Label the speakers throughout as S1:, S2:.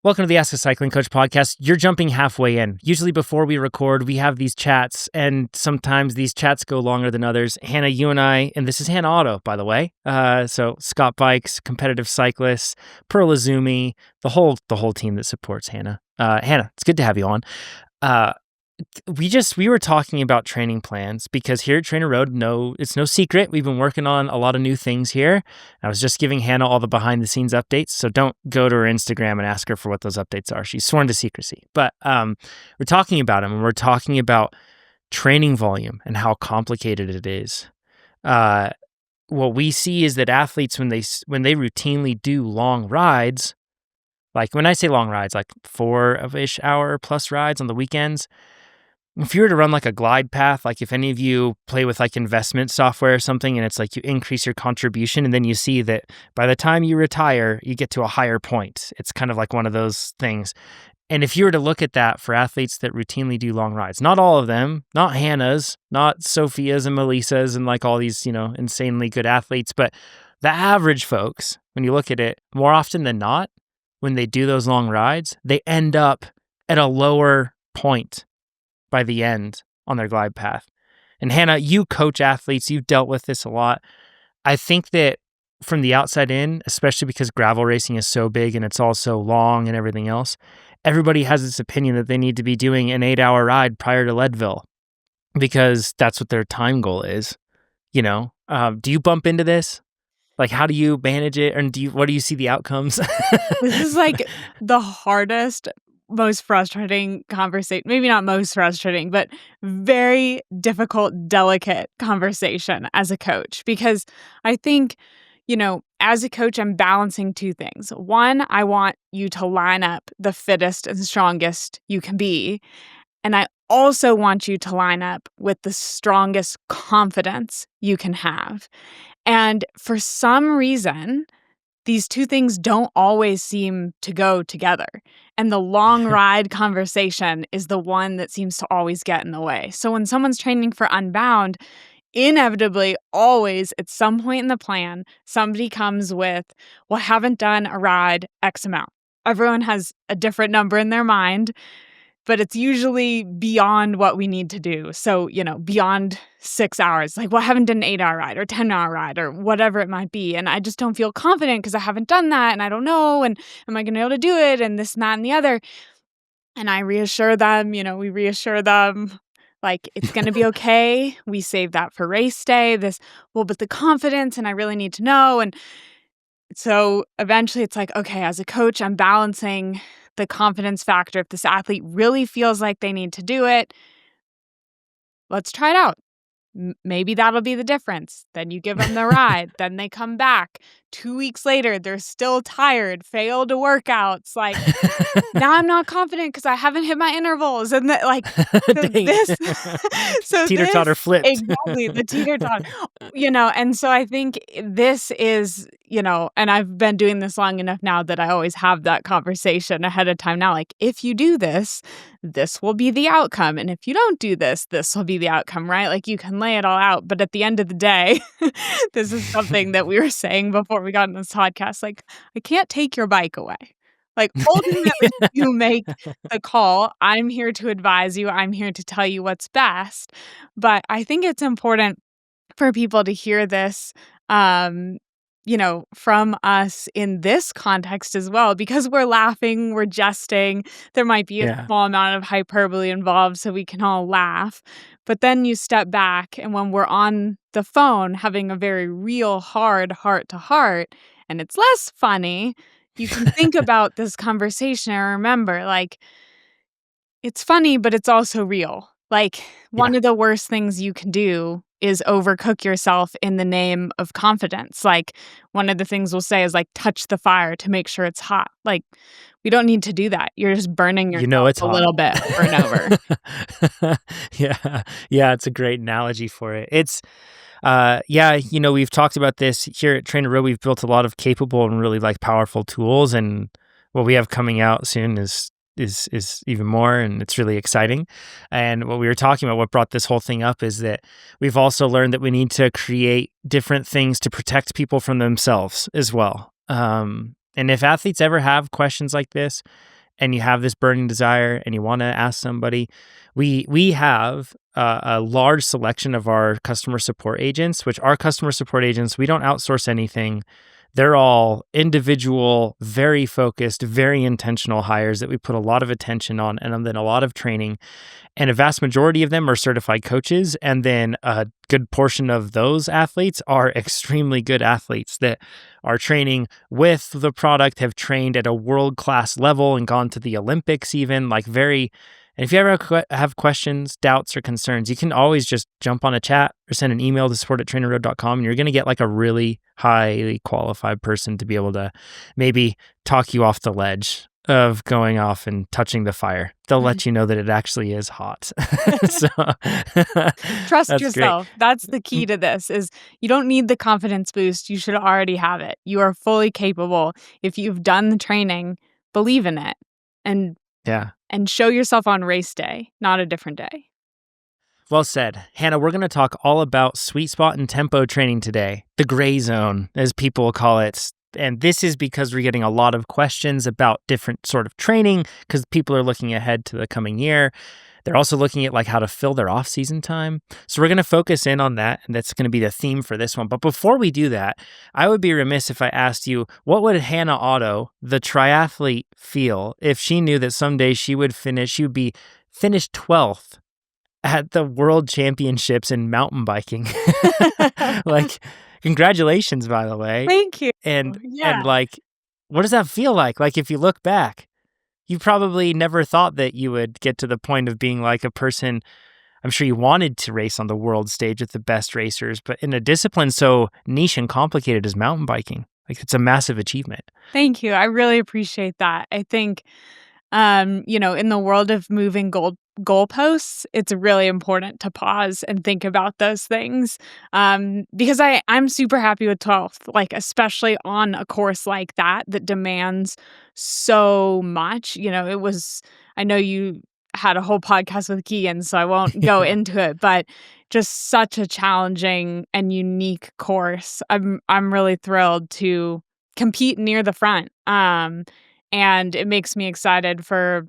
S1: Welcome to the Ask a Cycling Coach podcast. You're jumping halfway in. Usually before we record, we have these chats, and sometimes these chats go longer than others. Hannah, you and I, and this is Hannah Otto, by the way. So Scott Bikes, Competitive Cyclists, Pearl Izumi, the whole team that supports Hannah. Hannah, it's good to have you on. We were talking about training plans because here at TrainerRoad, it's no secret. We've been working on a lot of new things here. I was just giving Hannah all the behind the scenes updates, so don't go to her Instagram and ask her for what those updates are. She's sworn to secrecy. But we're talking about them, and we're talking about training volume and how complicated it is. What we see is that athletes, when they routinely do long rides, like when I say long rides, like 4-ish hour plus rides on the weekends, if you were to run like a glide path, like if any of you play with like investment software or something, and it's like you increase your contribution and then you see that by the time you retire, you get to a higher point. It's kind of like one of those things. And if you were to look at that for athletes that routinely do long rides, not all of them, not Hannah's, not Sophia's and Melissa's and like all these, insanely good athletes, but the average folks, when you look at it, more often than not, when they do those long rides, they end up at a lower point by the end on their glide path. And Hannah, you coach athletes, you've dealt with this a lot. I think that from the outside in, especially because gravel racing is so big and it's all so long and everything else, everybody has this opinion that they need to be doing an 8-hour ride prior to Leadville because that's what their time goal is. Do you bump into this? Like, how do you manage it? And what do you see the outcomes?
S2: This is like the hardest, most frustrating conversation. Maybe not most frustrating, but very difficult, delicate conversation as a coach. Because I think, as a coach, I'm balancing two things. One, I want you to line up the fittest and strongest you can be. And I also want you to line up with the strongest confidence you can have. And for some reason, these two things don't always seem to go together. And the long ride conversation is the one that seems to always get in the way. So when someone's training for Unbound, inevitably, always at some point in the plan, somebody comes with, well, I haven't done a ride X amount. Everyone has a different number in their mind, but it's usually beyond what we need to do. So, beyond 6 hours, like, well, I haven't done an 8-hour ride or 10-hour ride or whatever it might be. And I just don't feel confident because I haven't done that and I don't know. And am I going to be able to do it? And this and that and the other. And I reassure them, we reassure them like, it's going to be okay. We save that for race day. But the confidence and I really need to know. And so eventually it's like, okay, as a coach, I'm balancing the confidence factor. If this athlete really feels like they need to do it, let's try it out. Maybe that'll be the difference. Then you give them the ride. Then they come back. 2 weeks later, they're still tired, failed workouts. Like, now I'm not confident because I haven't hit my intervals. And
S1: teeter-totter flipped.
S2: Exactly, the teeter-totter. And so I think this is, and I've been doing this long enough now that I always have that conversation ahead of time now. Like, if you do this, this will be the outcome. And if you don't do this, this will be the outcome, right? Like, you can lay it all out. But at the end of the day, this is something that we were saying before we got on this podcast. Like, I can't take your bike away. Like, ultimately, you make the call. I'm here to advise you. I'm here to tell you what's best. But I think it's important for people to hear this, from us in this context as well, because we're laughing, we're jesting. There might be a small amount of hyperbole involved so we can all laugh. But then you step back, and when we're on the phone having a very real, hard heart-to-heart, and it's less funny, you can think about this conversation and remember, like, it's funny, but it's also real. Like, one of the worst things you can do is overcook yourself in the name of confidence. Like, one of the things we'll say is, like, touch the fire to make sure it's hot. Like, we don't need to do that. You're just burning yourself
S1: it's
S2: a little bit over and over.
S1: Yeah, it's a great analogy for it. It's, we've talked about this here at TrainerRoad. We've built a lot of capable and really powerful tools, and what we have coming out soon is even more, and it's really exciting. And what we were talking about, what brought this whole thing up, is that we've also learned that we need to create different things to protect people from themselves as well. And if athletes ever have questions like this, and you have this burning desire and you want to ask somebody, we have a large selection of our customer support agents, which our customer support agents, we don't outsource anything. They're all individual, very focused, very intentional hires that we put a lot of attention on and then a lot of training. And a vast majority of them are certified coaches. And then a good portion of those athletes are extremely good athletes that are training with the product, have trained at a world-class level and gone to the Olympics even, like very... And if you ever have questions, doubts, or concerns, you can always just jump on a chat or send an email to support@trainerroad.com, and you're going to get like a really highly qualified person to be able to maybe talk you off the ledge of going off and touching the fire. They'll let you know that it actually is hot. So
S2: Trust
S1: that's
S2: yourself.
S1: great.
S2: That's the key to this, is you don't need the confidence boost. You should already have it. You are fully capable. If you've done the training, believe in it. And show yourself on race day, not a different day.
S1: Well said. Hannah, we're going to talk all about sweet spot and tempo training today, the gray zone, as people call it. And this is because we're getting a lot of questions about different sort of training because people are looking ahead to the coming year. They're also looking at like how to fill their off-season time. So we're going to focus in on that, and that's going to be the theme for this one. But before we do that, I would be remiss if I asked you, what would Hannah Otto, the triathlete, feel if she knew that someday she would be finished 12th at the World Championships in mountain biking? Like, congratulations, by the way.
S2: Thank you.
S1: And
S2: Yeah.
S1: like, what does that feel like? Like, if you look back, you probably never thought that you would get to the point of being like a person. I'm sure you wanted to race on the world stage with the best racers, but in a discipline so niche and complicated as mountain biking, like, it's a massive achievement.
S2: Thank you. I really appreciate that. I think, in the world of moving goalposts, it's really important to pause and think about those things. Because I'm super happy with 12th, like, especially on a course like that demands so much. I know you had a whole podcast with Keegan, so I won't go into it, but just such a challenging and unique course. I'm really thrilled to compete near the front. And it makes me excited for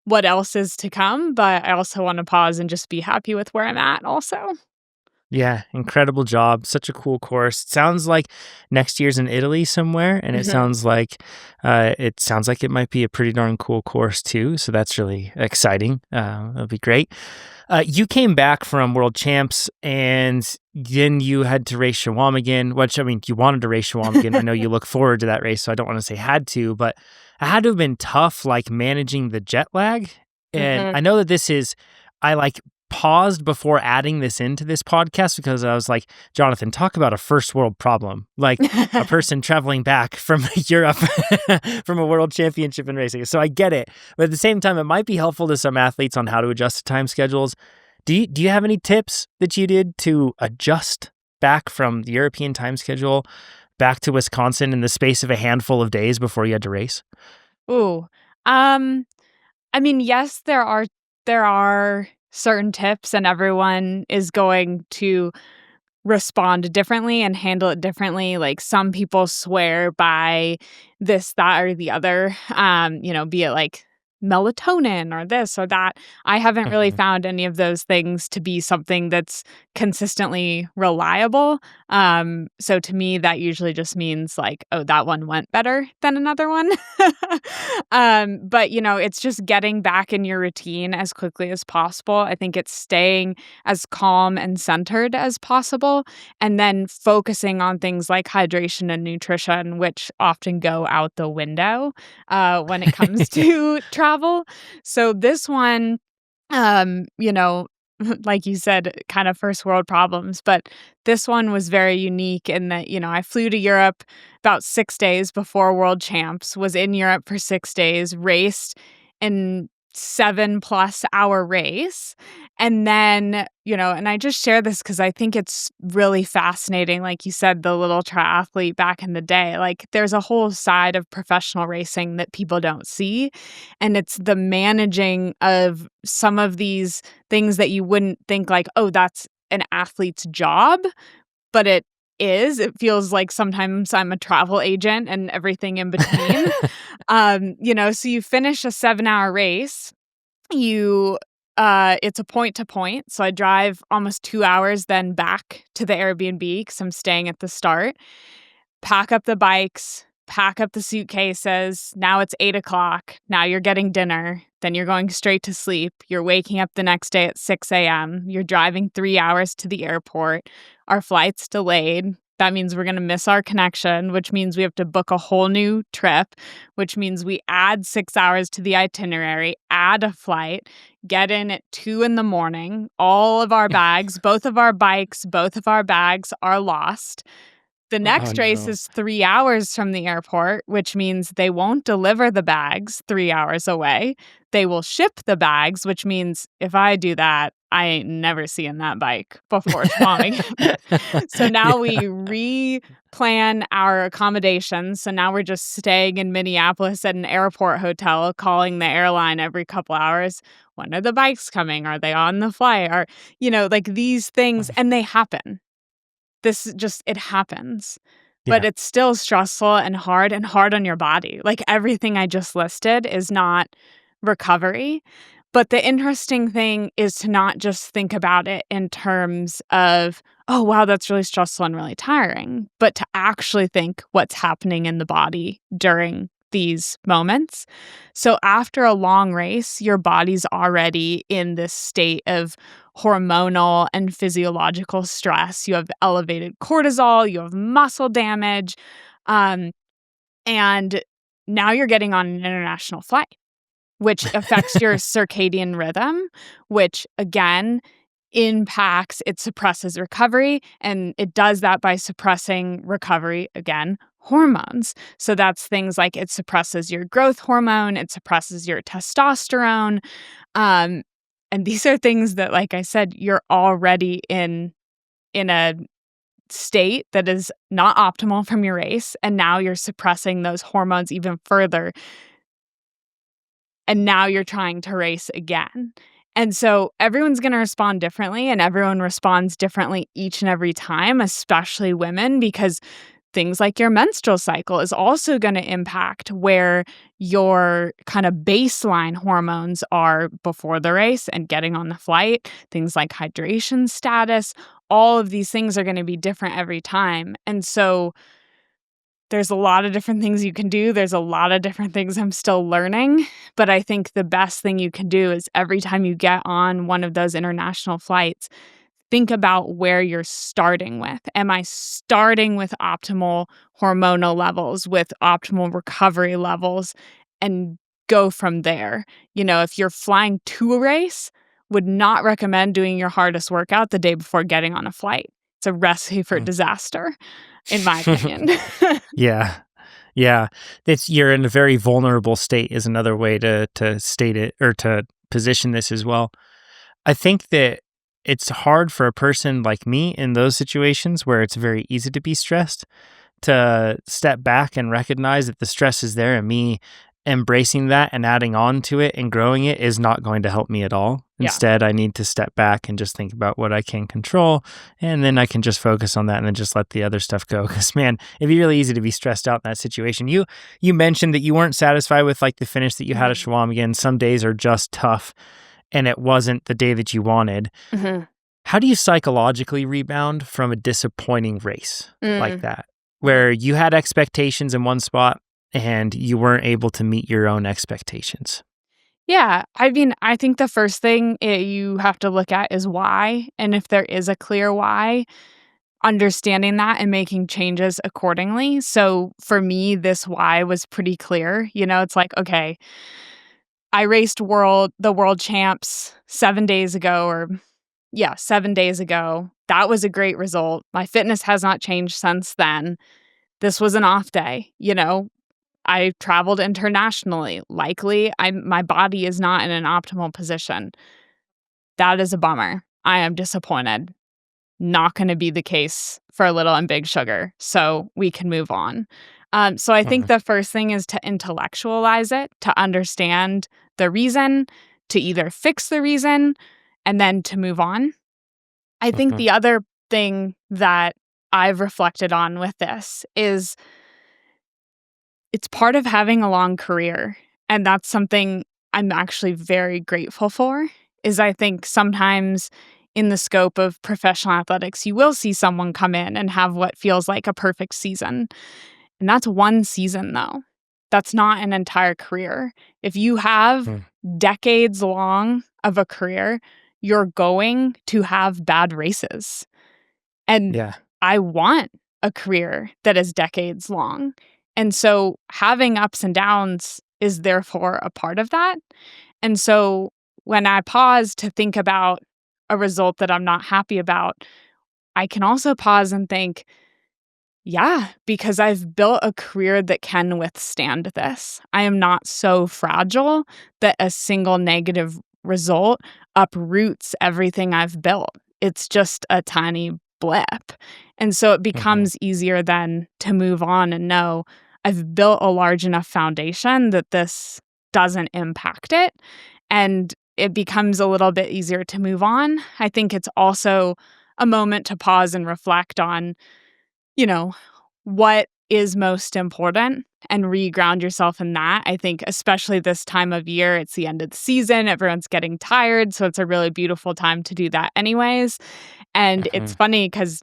S2: what else is to come, but I also want to pause and just be happy with where I'm at also.
S1: Yeah, incredible job. Such a cool course. It sounds like next year's in Italy somewhere, and it sounds like it might be a pretty darn cool course too. So that's really exciting. That'll be great. You came back from World Champs, and then you had to race Shawamigan, which, I mean, you wanted to race Shawamigan. I know you look forward to that race, so I don't want to say had to, but it had to have been tough, like, managing the jet lag. And I know that I like paused before adding this into this podcast because I was like, Jonathan, talk about a first world problem, like a person traveling back from Europe from a world championship in racing. So I get it. But at the same time, it might be helpful to some athletes on how to adjust to time schedules. Do you have any tips that you did to adjust back from the European time schedule back to Wisconsin in the space of a handful of days before you had to race?
S2: Ooh. I mean, yes, there are certain tips, and everyone is going to respond differently and handle it differently. Like, some people swear by this, that, or the other, be it like melatonin or this or that. I haven't really found any of those things to be something that's consistently reliable. So to me, that usually just means like, oh, that one went better than another one. But it's just getting back in your routine as quickly as possible. I think it's staying as calm and centered as possible, and then focusing on things like hydration and nutrition, which often go out the window when it comes to travel. So this one, like you said, kind of first world problems, but this one was very unique in that, I flew to Europe about 6 days before World Champs, was in Europe for 6 days, raced in 7+ hour race. And then, and I just share this because I think it's really fascinating. Like you said, the little triathlete back in the day, like, there's a whole side of professional racing that people don't see. And it's the managing of some of these things that you wouldn't think like, oh, that's an athlete's job, but it is. It feels like sometimes I'm a travel agent and everything in between. So you finish a 7-hour race, it's a point to point. So I drive almost 2 hours then back to the Airbnb because I'm staying at the start, pack up the bikes, pack up the suitcases. Now it's 8 o'clock. Now you're getting dinner. Then you're going straight to sleep. You're waking up the next day at 6 a.m. You're driving 3 hours to the airport. Our flight's delayed. That means we're going to miss our connection, which means we have to book a whole new trip, which means we add 6 hours to the itinerary, add a flight, get in at 2 a.m. All of our bags, both of our bikes, both of our bags are lost. The next race is 3 hours from the airport, which means they won't deliver the bags 3 hours away. They will ship the bags, which means if I do that, I ain't never seeing that bike before swimming. So now we re-plan our accommodations. So now we're just staying in Minneapolis at an airport hotel, calling the airline every couple hours. When are the bikes coming? Are they on the flight? Or, these things, and they happen. It happens.
S1: Yeah.
S2: But it's still stressful and hard on your body. Like everything I just listed is not recovery. But the interesting thing is to not just think about it in terms of, oh, wow, that's really stressful and really tiring, but to actually think what's happening in the body during these moments. So after a long race, your body's already in this state of hormonal and physiological stress. You have elevated cortisol, you have muscle damage, and now you're getting on an international flight, which affects your circadian rhythm, which again it suppresses recovery, and it does that by suppressing recovery, again, hormones. So that's things like it suppresses your growth hormone, it suppresses your testosterone. And these are things that, like I said, you're already in a state that is not optimal from your race, and now you're suppressing those hormones even further. And now you're trying to race again. And so everyone's going to respond differently, and everyone responds differently each and every time, especially women, because things like your menstrual cycle is also going to impact where your kind of baseline hormones are before the race and getting on the flight. Things like hydration status, all of these things are going to be different every time. And so there's a lot of different things you can do. There's a lot of different things I'm still learning. But I think the best thing you can do is every time you get on one of those international flights, think about where you're starting with. Am I starting with optimal hormonal levels, with optimal recovery levels, and go from there? If you're flying to a race, would not recommend doing your hardest workout the day before getting on a flight. It's a recipe for disaster, in my opinion.
S1: Yeah. You're in a very vulnerable state is another way to state it or to position this as well. I think that it's hard for a person like me in those situations where it's very easy to be stressed to step back and recognize that the stress is there, and me embracing that and adding on to it and growing it is not going to help me at all.
S2: Yeah.
S1: Instead, I need to step back and just think about what I can control, and then I can just focus on that and then just let the other stuff go. Because man, it'd be really easy to be stressed out in that situation. You mentioned that you weren't satisfied with like the finish that you had at Shawamigan. Some days are just tough, and it wasn't the day that you wanted.
S2: Mm-hmm.
S1: How do you psychologically rebound from a disappointing race like that, where you had expectations in one spot and you weren't able to meet your own expectations?
S2: Yeah. I mean, I think the first thing you have to look at is why. And if there is a clear why, understanding that and making changes accordingly. So for me, this why was pretty clear. It's like, okay, I raced the world champs 7 days ago, 7 days ago. That was a great result. My fitness has not changed since then. This was an off day. I traveled internationally. Likely, my body is not in an optimal position. That is a bummer. I am disappointed. Not going to be the case for Little and Big Sugar, so we can move on. So I think the first thing is to intellectualize it, to understand the reason, to either fix the reason, and then to move on. I think the other thing that I've reflected on with this is it's part of having a long career. And that's something I'm actually very grateful for, is I think sometimes in the scope of professional athletics, you will see someone come in and have what feels like a perfect season. And that's one season, though. That's not an entire career. If you have decades long of a career, you're going to have bad races. And I want a career that is decades long. And so having ups and downs is therefore a part of that. And so when I pause to think about a result that I'm not happy about, I can also pause and think, yeah, because I've built a career that can withstand this. I am not so fragile that a single negative result uproots everything I've built. It's just a tiny blip. And so it becomes easier then to move on and know I've built a large enough foundation that this doesn't impact it. And it becomes a little bit easier to move on. I think it's also a moment to pause and reflect on, what is most important and re-ground yourself in that. I think especially this time of year, it's the end of the season, everyone's getting tired, so it's a really beautiful time to do that anyways. And it's funny because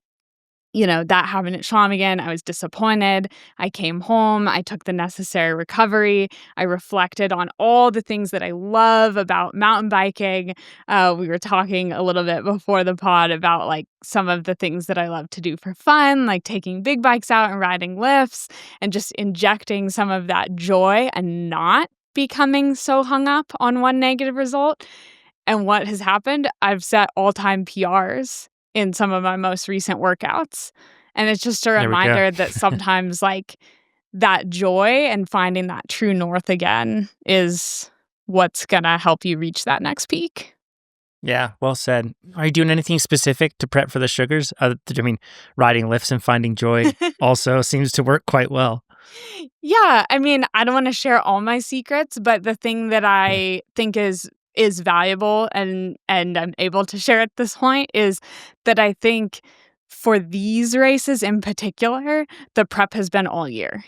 S2: that happened at Shawmigan. I was disappointed. I came home. I took the necessary recovery. I reflected on all the things that I love about mountain biking. We were talking a little bit before the pod about like some of the things that I love to do for fun, like taking big bikes out and riding lifts and just injecting some of that joy and not becoming so hung up on one negative result. And what has happened? I've set all-time PRs in some of my most recent workouts. And it's just a reminder that sometimes like that joy and finding that true north again is what's going to help you reach that next peak.
S1: Yeah, well said. Are you doing anything specific to prep for the sugars? Riding lifts and finding joy also seems to work quite well.
S2: Yeah, I don't want to share all my secrets, but the thing that I think is valuable and I'm able to share at this point is that I think for these races in particular, the prep has been all year.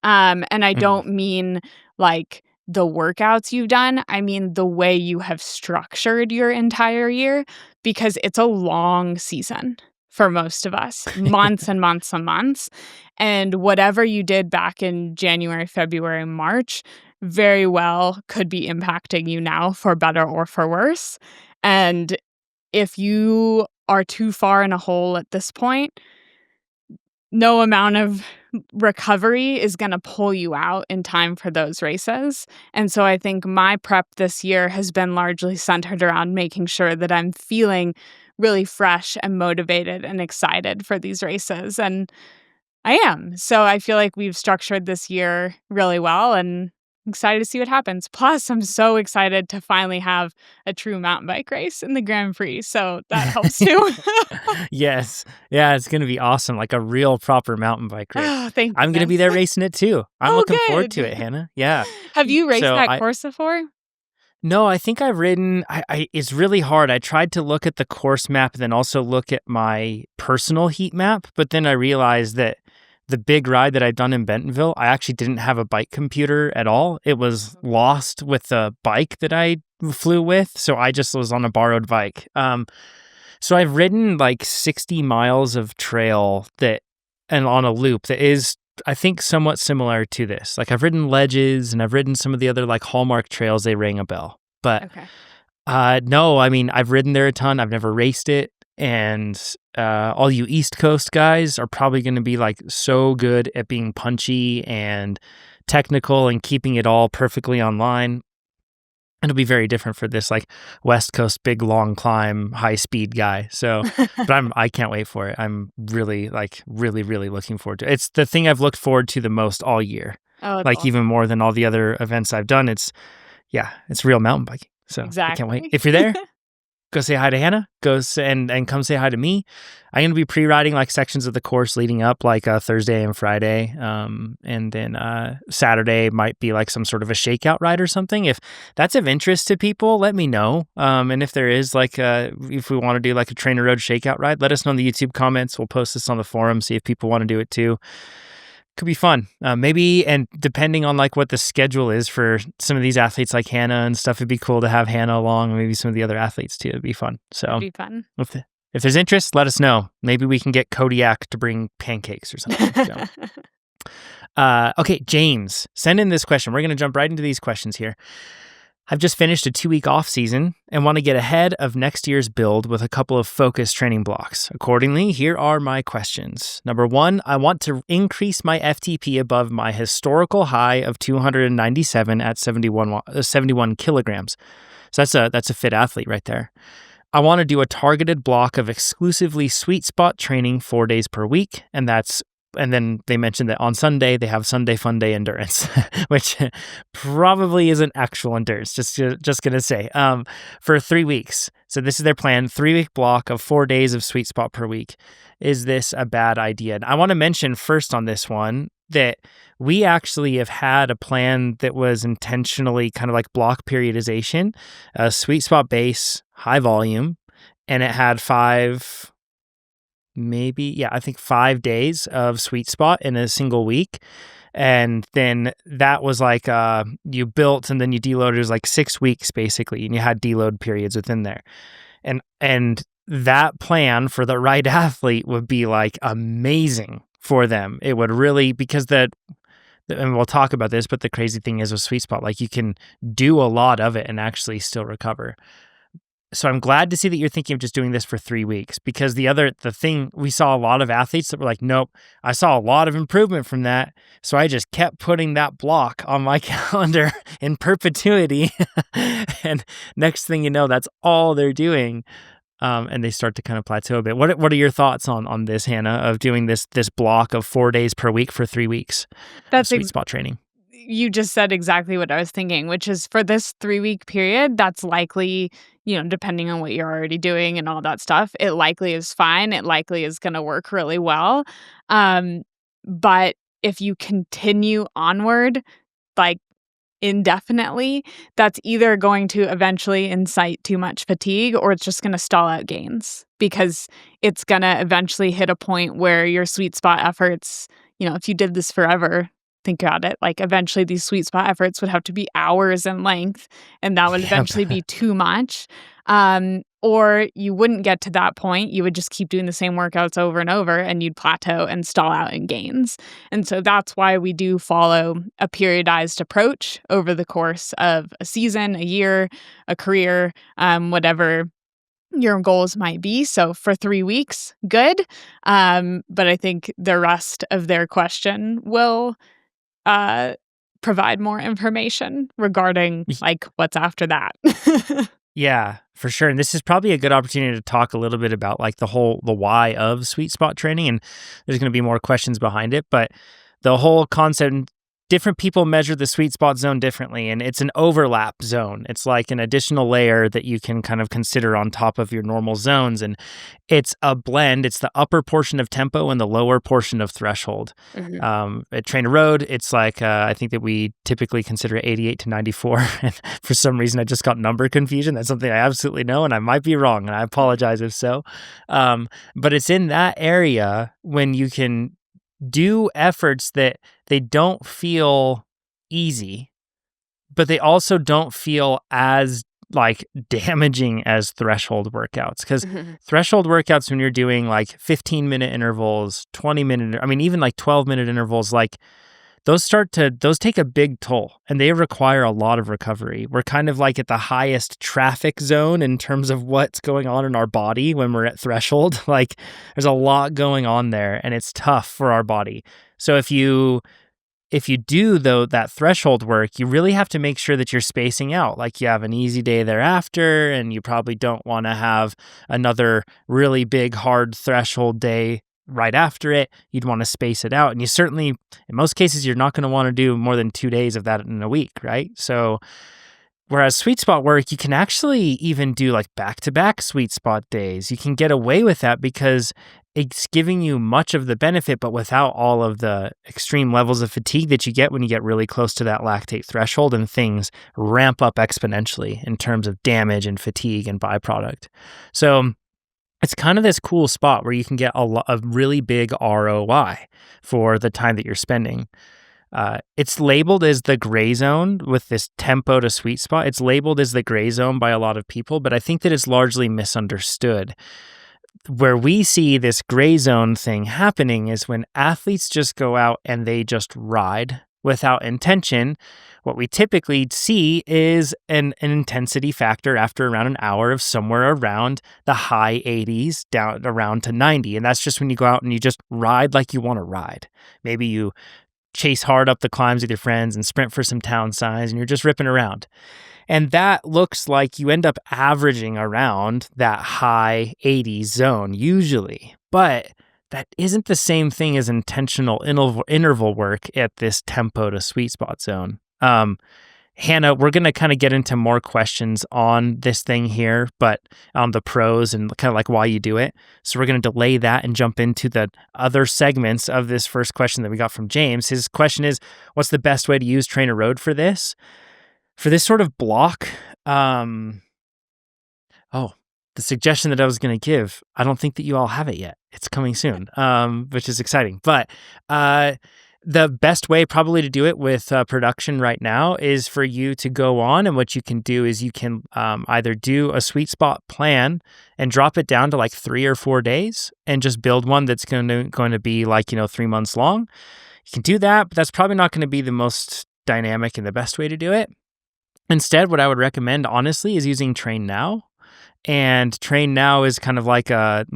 S2: And I don't mean like the workouts you've done. I mean the way you have structured your entire year, because it's a long season for most of us, months and months and months. And whatever you did back in January, February, March very well could be impacting you now for better or for worse. And if you are too far in a hole at this point, no amount of recovery is going to pull you out in time for those races. And so I think my prep this year has been largely centered around making sure that I'm feeling really fresh and motivated and excited for these races. And I am. So I feel like we've structured this year really well and excited to see what happens. Plus, I'm so excited to finally have a true mountain bike race in the Grand Prix. So that helps too.
S1: Yes. Yeah, it's going to be awesome. Like a real proper mountain bike race.
S2: Oh, thank
S1: I'm going to be there racing it too. I'm looking forward to it, Hannah. Yeah.
S2: Have you raced that course before?
S1: No, I think I've ridden, it's really hard. I tried to look at the course map and then also look at my personal heat map, but then I realized that the big ride that I'd done in Bentonville, I actually didn't have a bike computer at all. It was lost with the bike that I flew with, so I just was on a borrowed bike. So I've ridden like 60 miles of trail and on a loop that is, I think, somewhat similar to this. Like I've ridden ledges and I've ridden some of the other like hallmark trails, they ring a bell. But no, I've ridden there a ton. I've never raced it. And all you East Coast guys are probably going to be like so good at being punchy and technical and keeping it all perfectly online. It'll be very different for this like West Coast big long climb high speed guy. So, but I can't wait for it. I'm really really looking forward to it. It's the thing I've looked forward to the most all year.
S2: Oh,
S1: like
S2: awesome.
S1: Even more than all the other events I've done. It's real mountain biking. So I can't wait. If you're there, go say hi to Hannah. And come say hi to me. I'm going to be pre-riding like sections of the course leading up, like Thursday and Friday. And then Saturday might be like some sort of a shakeout ride or something. If that's of interest to people, let me know. And if there is if we want to do like a TrainerRoad shakeout ride, let us know in the YouTube comments. We'll post this on the forum, see if people want to do it too. Could be fun. Maybe, and depending on like what the schedule is for some of these athletes like Hannah and stuff, it'd be cool to have Hannah along, and maybe some of the other athletes too. It'd be fun. So
S2: It'd be fun.
S1: If there's interest, let us know. Maybe we can get Kodiak to bring pancakes or something. So. Okay, James, send in this question. We're going to jump right into these questions here. I've just finished a 2-week off season and want to get ahead of next year's build with a couple of focused training blocks. Accordingly, here are my questions. Number 1, I want to increase my FTP above my historical high of 297 at 71 kilograms. So that's a fit athlete right there. I want to do a targeted block of exclusively sweet spot training 4 days per week, and then they mentioned that on Sunday, they have Sunday Fun Day endurance, which probably isn't actual endurance, just going to say, for 3 weeks. So this is their plan, 3-week block of 4 days of sweet spot per week. Is this a bad idea? And I want to mention first on this one that we actually have had a plan that was intentionally kind of like block periodization, a sweet spot base, high volume, and it had 5 days of sweet spot in a single week. And then that was like you built and then you deloaded. It was like 6 weeks basically, and you had deload periods within there. And that plan for the right athlete would be like amazing for them. It would really, because and we'll talk about this, but the crazy thing is with sweet spot, like you can do a lot of it and actually still recover. So I'm glad to see that you're thinking of just doing this for 3 weeks, because the thing, we saw a lot of athletes that were like, nope, I saw a lot of improvement from that. So I just kept putting that block on my calendar in perpetuity. And next thing you know, that's all they're doing. And they start to kind of plateau a bit. What are your thoughts on this, Hannah, of doing this block of 4 days per week for 3 weeks? That's sweet spot training.
S2: You just said exactly what I was thinking, which is for this 3-week period, that's likely, depending on what you're already doing and all that stuff, it likely is fine. It likely is going to work really well. But if you continue onward, like indefinitely, that's either going to eventually incite too much fatigue, or it's just going to stall out gains, because it's going to eventually hit a point where your sweet spot efforts, if you did this forever, think about it, like eventually these sweet spot efforts would have to be hours in length, and that would eventually be too much. Or you wouldn't get to that point. You would just keep doing the same workouts over and over, and you'd plateau and stall out in gains. And so that's why we do follow a periodized approach over the course of a season, a year, a career, whatever your goals might be. So for 3 weeks, good. But I think the rest of their question will provide more information regarding like what's after that.
S1: Yeah, for sure. And this is probably a good opportunity to talk a little bit about like the why of sweet spot training. And there's going to be more questions behind it, but the whole concept, different people measure the sweet spot zone differently, and it's an overlap zone. It's like an additional layer that you can kind of consider on top of your normal zones. And it's a blend. It's the upper portion of tempo and the lower portion of threshold. Mm-hmm. At TrainerRoad, it's like, I think that we typically consider 88 to 94. And for some reason, I just got number confusion. That's something I absolutely know, and I might be wrong, and I apologize if so. But it's in that area when you can do efforts that they don't feel easy, but they also don't feel as like damaging as threshold workouts. Because threshold workouts, when you're doing like 15-minute intervals, 20-minute, even like 12-minute intervals, like those take a big toll, and they require a lot of recovery. We're kind of like at the highest traffic zone in terms of what's going on in our body when we're at threshold. Like there's a lot going on there, and it's tough for our body. So if you do though that threshold work, you really have to make sure that you're spacing out. Like you have an easy day thereafter, and you probably don't want to have another really big hard threshold day right after it. You'd want to space it out. And you certainly, in most cases, you're not going to want to do more than 2 days of that in a week, right? So whereas sweet spot work, you can actually even do like back-to-back sweet spot days. You can get away with that because it's giving you much of the benefit, but without all of the extreme levels of fatigue that you get when you get really close to that lactate threshold, and things ramp up exponentially in terms of damage and fatigue and byproduct. So it's kind of this cool spot where you can get a really big ROI for the time that you're spending. It's labeled as the gray zone with this tempo to sweet spot. It's labeled as the gray zone by a lot of people, but I think that it's largely misunderstood. Where we see this gray zone thing happening is when athletes just go out and they just ride without intention. What we typically see is an intensity factor after around an hour of somewhere around the high 80s down around to 90. And that's just when you go out and you just ride like you want to ride. Maybe you chase hard up the climbs with your friends and sprint for some town signs and you're just ripping around. And that looks like you end up averaging around that high 80s zone usually. But that isn't the same thing as intentional interval work at this tempo to sweet spot zone. Hannah, we're going to kind of get into more questions on this thing here, but on the pros and kind of like why you do it. So we're going to delay that and jump into the other segments of this first question that we got from James. His question is, what's the best way to use TrainerRoad for this? For this sort of block, the suggestion that I was going to give, I don't think that you all have it yet. It's coming soon, which is exciting. But the best way probably to do it with production right now is for you to go on, and what you can do is you can either do a sweet spot plan and drop it down to like 3 or 4 days and just build one that's going to be like, 3 months long. You can do that, but that's probably not going to be the most dynamic and the best way to do it. Instead, what I would recommend, honestly, is using Train Now. And Train Now is kind of like a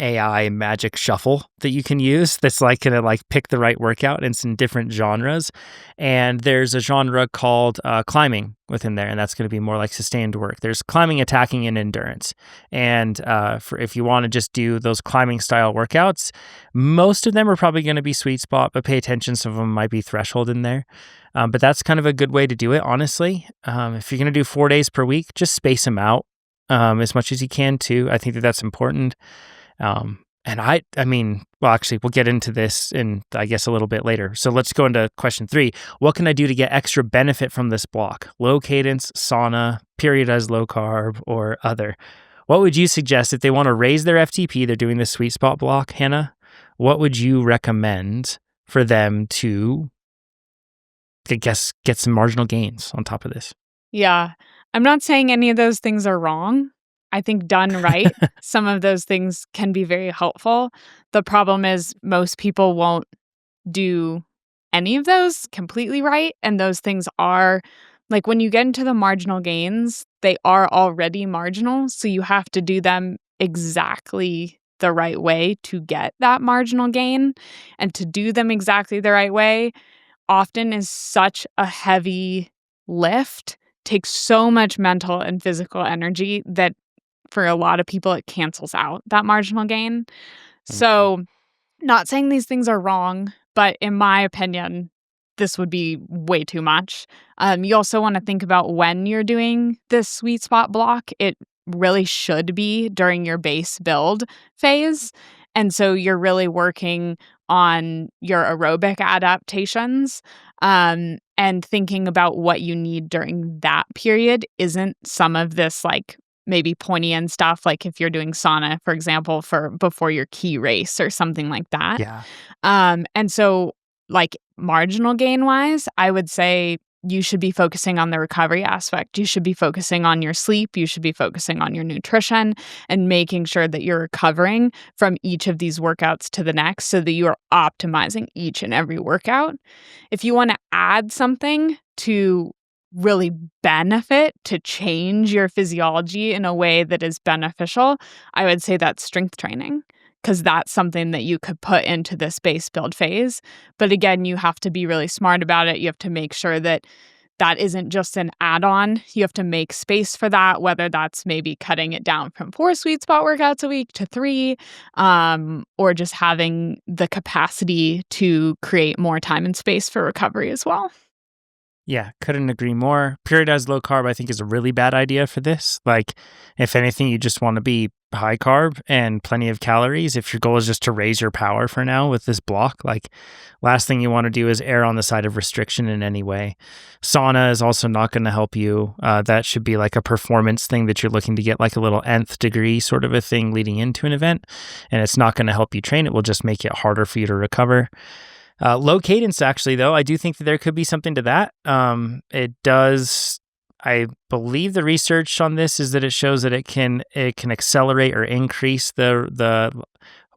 S1: AI magic shuffle that you can use. That's like gonna like pick the right workout. And it's in different genres, and there's a genre called climbing within there, and that's going to be more like sustained work. There's climbing, attacking, and endurance. And for if you want to just do those climbing style workouts, most of them are probably going to be sweet spot, but pay attention. Some of them might be threshold in there. But that's kind of a good way to do it, honestly. If you're going to do 4 days per week, just space them out as much as you can too. I think that that's important. And I mean, well, actually, we'll get into this in, I guess, a little bit later. So let's go into question 3. What can I do to get extra benefit from this block? Low cadence, sauna, periodized low carb, or other? What would you suggest if they want to raise their FTP? They're doing this sweet spot block, Hannah. What would you recommend for them to, I guess, get some marginal gains on top of this?
S2: Yeah. I'm not saying any of those things are wrong. I think done right, some of those things can be very helpful. The problem is most people won't do any of those completely right. And those things are, like when you get into the marginal gains, they are already marginal. So you have to do them exactly the right way to get that marginal gain. And to do them exactly the right way often is such a heavy lift, takes so much mental and physical energy that for a lot of people, it cancels out that marginal gain. So not saying these things are wrong, but in my opinion, this would be way too much. You also want to think about when you're doing this sweet spot block. It really should be during your base build phase. And so you're really working on your aerobic adaptations, and thinking about what you need during that period isn't some of this like maybe pointy end stuff, like if you're doing sauna, for example, for before your key race or something like that.
S1: Yeah.
S2: And so like marginal gain wise, I would say you should be focusing on the recovery aspect. You should be focusing on your sleep. You should be focusing on your nutrition and making sure that you're recovering from each of these workouts to the next so that you are optimizing each and every workout. If you want to add something to really benefit, to change your physiology in a way that is beneficial, I would say that's strength training, because that's something that you could put into this base build phase. But again, you have to be really smart about it. You have to make sure that that isn't just an add-on. You have to make space for that, whether that's maybe cutting it down from 4 sweet spot workouts a week to 3, or just having the capacity to create more time and space for recovery as well.
S1: Yeah, couldn't agree more. Periodized low carb, I think, is a really bad idea for this. Like, if anything, you just want to be high carb and plenty of calories. If your goal is just to raise your power for now with this block, like last thing you want to do is err on the side of restriction in any way. Sauna is also not going to help you. That should be like a performance thing that you're looking to get like a little nth degree sort of a thing leading into an event. And it's not going to help you train. It will just make it harder for you to recover. Low cadence, actually, though, I do think that there could be something to that. It does. I believe the research on this is that it shows that it can accelerate or increase the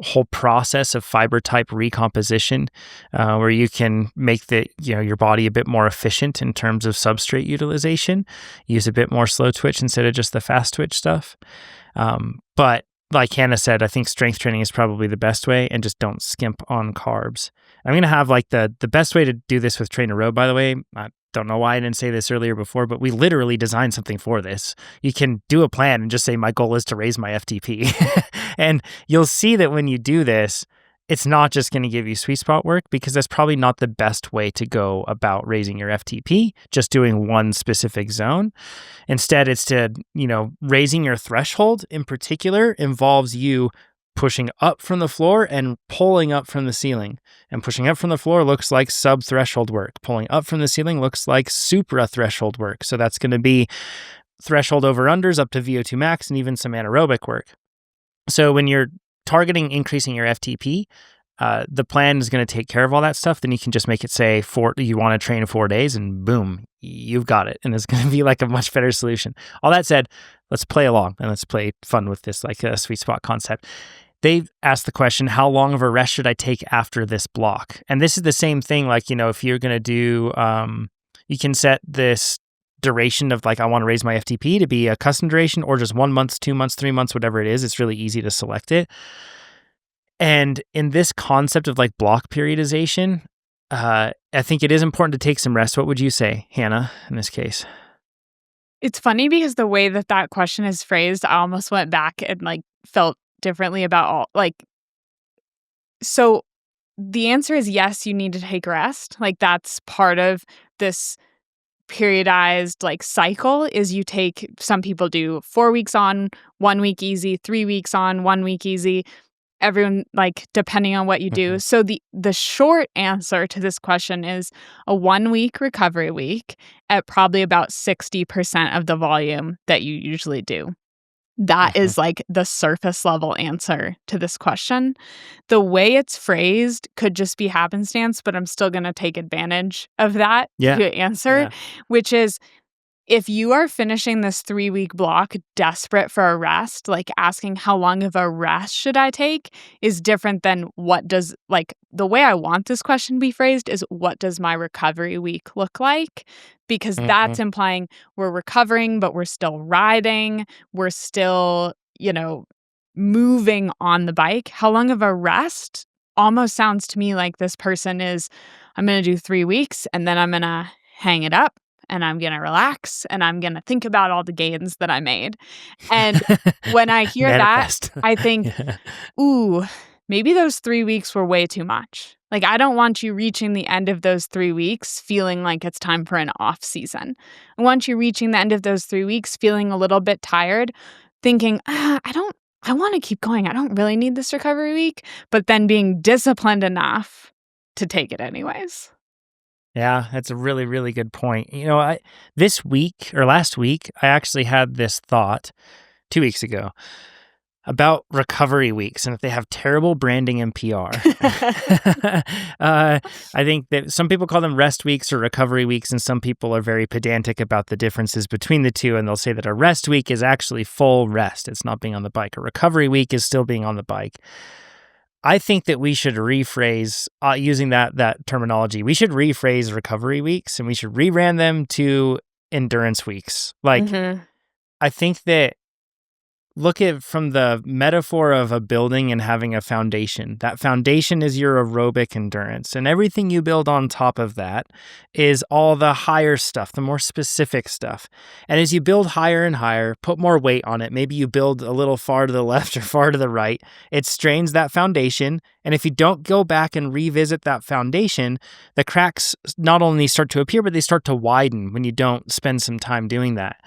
S1: whole process of fiber type recomposition, where you can make your body a bit more efficient in terms of substrate utilization. Use a bit more slow twitch instead of just the fast twitch stuff. But like Hannah said, I think strength training is probably the best way, and just don't skimp on carbs. I'm going to have like the best way to do this with TrainerRoad, by the way. I don't know why I didn't say this earlier before, but we literally designed something for this. You can do a plan and just say, my goal is to raise my FTP. And you'll see that when you do this, it's not just going to give you sweet spot work, because that's probably not the best way to go about raising your FTP, just doing one specific zone. Instead, it's raising your threshold in particular involves you pushing up from the floor and pulling up from the ceiling. And pushing up from the floor looks like sub-threshold work. Pulling up from the ceiling looks like supra-threshold work. So that's going to be threshold over-unders up to VO2 max and even some anaerobic work. So when you're targeting increasing your FTP, the plan is going to take care of all that stuff. Then you can just make it say you want to train 4 days, and boom, you've got it. And it's going to be like a much better solution. All that said, let's play along and let's play fun with this like a sweet spot concept. They've asked the question, how long of a rest should I take after this block? And this is the same thing, like, if you're going to do, you can set this duration of like, I want to raise my FTP to be a custom duration, or just 1 month, 2 months, 3 months, whatever it is. It's really easy to select it. And in this concept of like block periodization, I think it is important to take some rest. What would you say, Hannah, in this case?
S2: It's funny because the way that question is phrased, I almost went back and like felt differently about so the answer is yes, you need to take rest. Like that's part of this periodized like cycle. Is some people do 4 weeks on, 1 week easy, 3 weeks on, 1 week easy. Everyone, like, depending on what you do. So the short answer to this question is a 1 week recovery week at probably about 60% of the volume that you usually do. That is like the surface level answer to this question. The way it's phrased could just be happenstance, but I'm still going to take advantage of that to answer, which is, if you are finishing this 3 week block desperate for a rest, like asking how long of a rest should I take is different than the way I want this question to be phrased is, what does my recovery week look like? Because that's implying we're recovering, but we're still riding. We're still, moving on the bike. How long of a rest almost sounds to me like this person is, I'm going to do 3 weeks and then I'm going to hang it up. And I'm going to relax, and I'm going to think about all the gains that I made. And when I hear that, I think, ooh, maybe those 3 weeks were way too much. Like, I don't want you reaching the end of those 3 weeks feeling like it's time for an off season. I want you reaching the end of those 3 weeks feeling a little bit tired, thinking, I want to keep going. I don't really need this recovery week, but then being disciplined enough to take it anyways.
S1: Yeah, that's a really, really good point. Last week, I actually had this thought 2 weeks ago about recovery weeks and if they have terrible branding and PR. I think that some people call them rest weeks or recovery weeks, and some people are very pedantic about the differences between the two, and they'll say that a rest week is actually full rest. It's not being on the bike. A recovery week is still being on the bike. I think that we should rephrase, using that terminology, we should rephrase recovery weeks and we should rebrand them to endurance weeks. Like, I think that, look at from the metaphor of a building and having a foundation. That foundation is your aerobic endurance, and everything you build on top of that is all the higher stuff, the more specific stuff. And as you build higher and higher, put more weight on it. Maybe you build a little far to the left or far to the right. It strains that foundation. And if you don't go back and revisit that foundation, the cracks not only start to appear, but they start to widen when you don't spend some time doing that.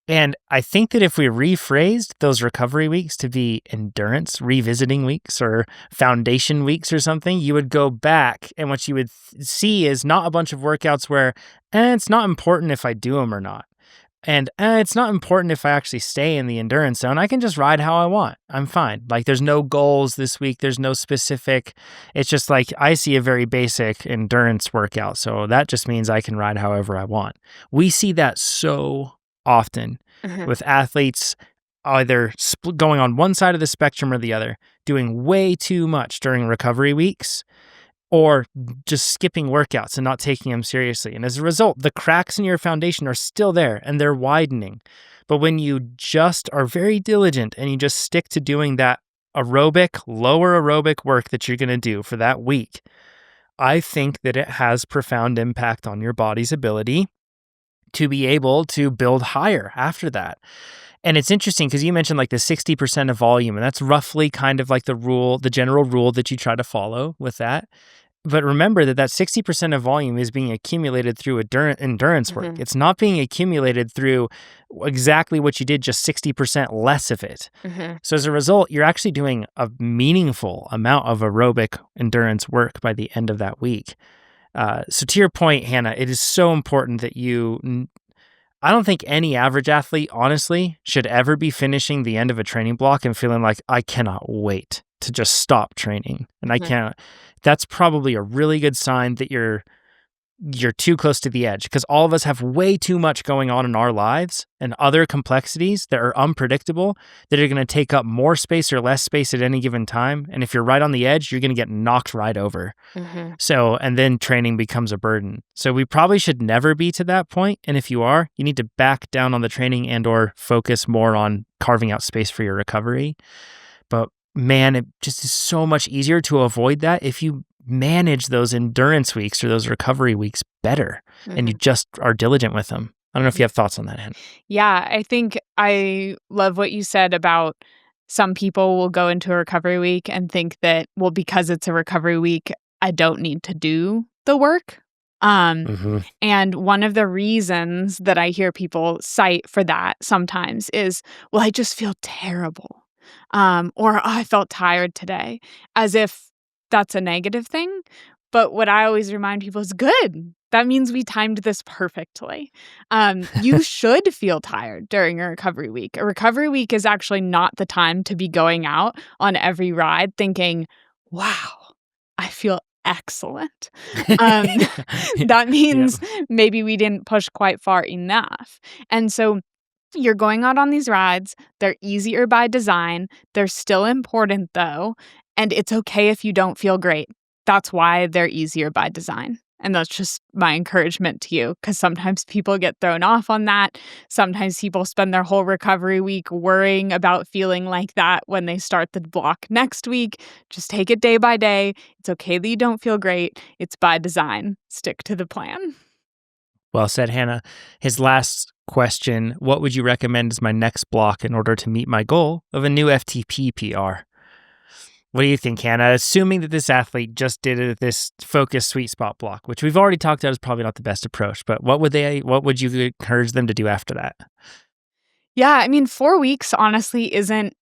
S1: And I think that if we rephrased those recovery weeks to be endurance revisiting weeks or foundation weeks or something, you would go back and what you would see is not a bunch of workouts where it's not important if I do them or not. And it's not important if I actually stay in the endurance zone. I can just ride how I want. I'm fine. Like there's no goals this week. There's no specific. It's just like I see a very basic endurance workout. So that just means I can ride however I want. We see that so often with athletes either going on one side of the spectrum or the other, doing way too much during recovery weeks or just skipping workouts and not taking them seriously. And as a result, the cracks in your foundation are still there and they're widening. But when you just are very diligent and you just stick to doing that aerobic, lower aerobic work that you're going to do for that week, I think that it has profound impact on your body's ability to be able to build higher after that. And it's interesting because you mentioned like the 60% of volume, and that's roughly kind of like the general rule that you try to follow with that. But remember that 60% of volume is being accumulated through endurance work. It's not being accumulated through exactly what you did, just 60% less of it. So as a result, you're actually doing a meaningful amount of aerobic endurance work by the end of that week. So to your point, Hannah, it is so important that I don't think any average athlete, honestly, should ever be finishing the end of a training block and feeling like, I cannot wait to just stop training. And I can't. That's probably a really good sign that you're too close to the edge, because all of us have way too much going on in our lives and other complexities that are unpredictable that are going to take up more space or less space at any given time. And if you're right on the edge, you're going to get knocked right over. So, and then training becomes a burden. So we probably should never be to that point. And if you are, you need to back down on the training and or focus more on carving out space for your recovery. But man, it just is so much easier to avoid that if you manage those endurance weeks or those recovery weeks better and you just are diligent with them. I don't know if you have thoughts on that, Hannah.
S2: Yeah, I think I love what you said about some people will go into a recovery week and think that, well, because it's a recovery week, I don't need to do the work. And one of the reasons that I hear people cite for that sometimes is, well, I just feel terrible. Or I felt tired today, as if that's a negative thing. But what I always remind people is good. That means we timed this perfectly. You should feel tired during a recovery week. A recovery week is actually not the time to be going out on every ride thinking, wow, I feel excellent. That means maybe we didn't push quite far enough. And so you're going out on these rides. They're easier by design. They're still important, though. And it's okay if you don't feel great. That's why they're easier by design. And that's just my encouragement to you, because sometimes people get thrown off on that. Sometimes people spend their whole recovery week worrying about feeling like that when they start the block next week. Just take it day by day. It's okay that you don't feel great. It's by design. Stick to the plan.
S1: Well said, Hannah. His last question, what would you recommend as my next block in order to meet my goal of a new FTP PR? What do you think, Hannah? Assuming that this athlete just did this focused sweet spot block, which we've already talked about is probably not the best approach, but what would you encourage them to do after that?
S2: Yeah, I mean, 4 weeks honestly isn't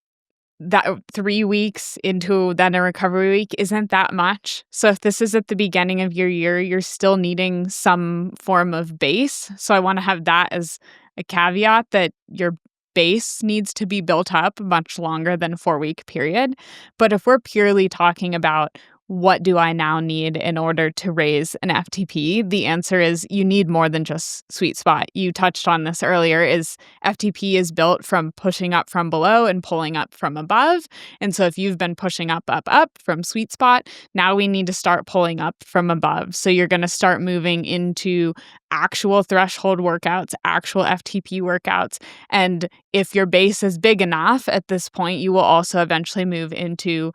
S2: that 3 weeks into then a recovery week isn't that much. So if this is at the beginning of your year, you're still needing some form of base. So I want to have that as a caveat that your base needs to be built up much longer than a 4-week period. But if we're purely talking about what do I now need in order to raise an FTP? The answer is you need more than just sweet spot. You touched on this earlier, is FTP is built from pushing up from below and pulling up from above. And so if you've been pushing up from sweet spot, now we need to start pulling up from above. So you're going to start moving into actual threshold workouts, actual FTP workouts. And if your base is big enough at this point, you will also eventually move into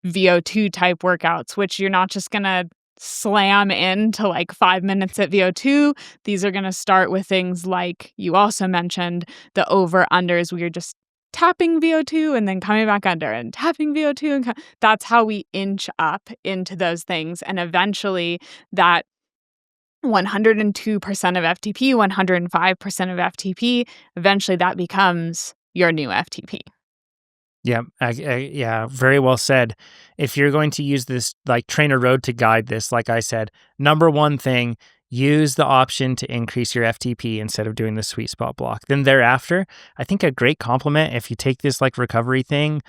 S2: VO2 type workouts, which you're not just going to slam into like 5 minutes at VO2. These are going to start with things like you also mentioned the over-unders. We are just tapping VO2 and then coming back under and tapping VO2. And that's how we inch up into those things. And eventually that 102% of FTP, 105% of FTP. Eventually that becomes your new FTP.
S1: Yeah, yeah, very well said. If you're going to use this like TrainerRoad to guide this, like I said, number one thing, use the option to increase your FTP instead of doing the sweet spot block. Then thereafter, I think a great compliment if you take this like recovery thing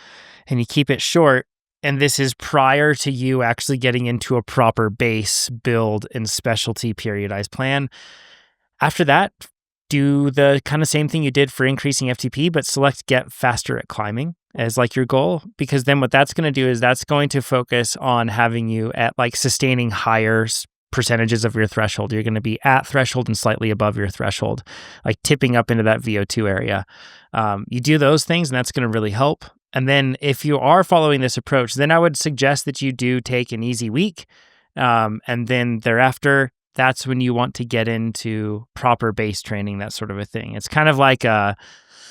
S1: and you keep it short, and this is prior to you actually getting into a proper base, build, and specialty periodized plan. After that, do the kind of same thing you did for increasing FTP, but select get faster at climbing as like your goal, because then what that's going to do is that's going to focus on having you at like sustaining higher percentages of your threshold. You're going to be at threshold and slightly above your threshold, like tipping up into that VO2 area. You do those things and that's going to really help. And then if you are following this approach, then I would suggest that you do take an easy week. And then thereafter, that's when you want to get into proper base training, that sort of a thing. It's kind of like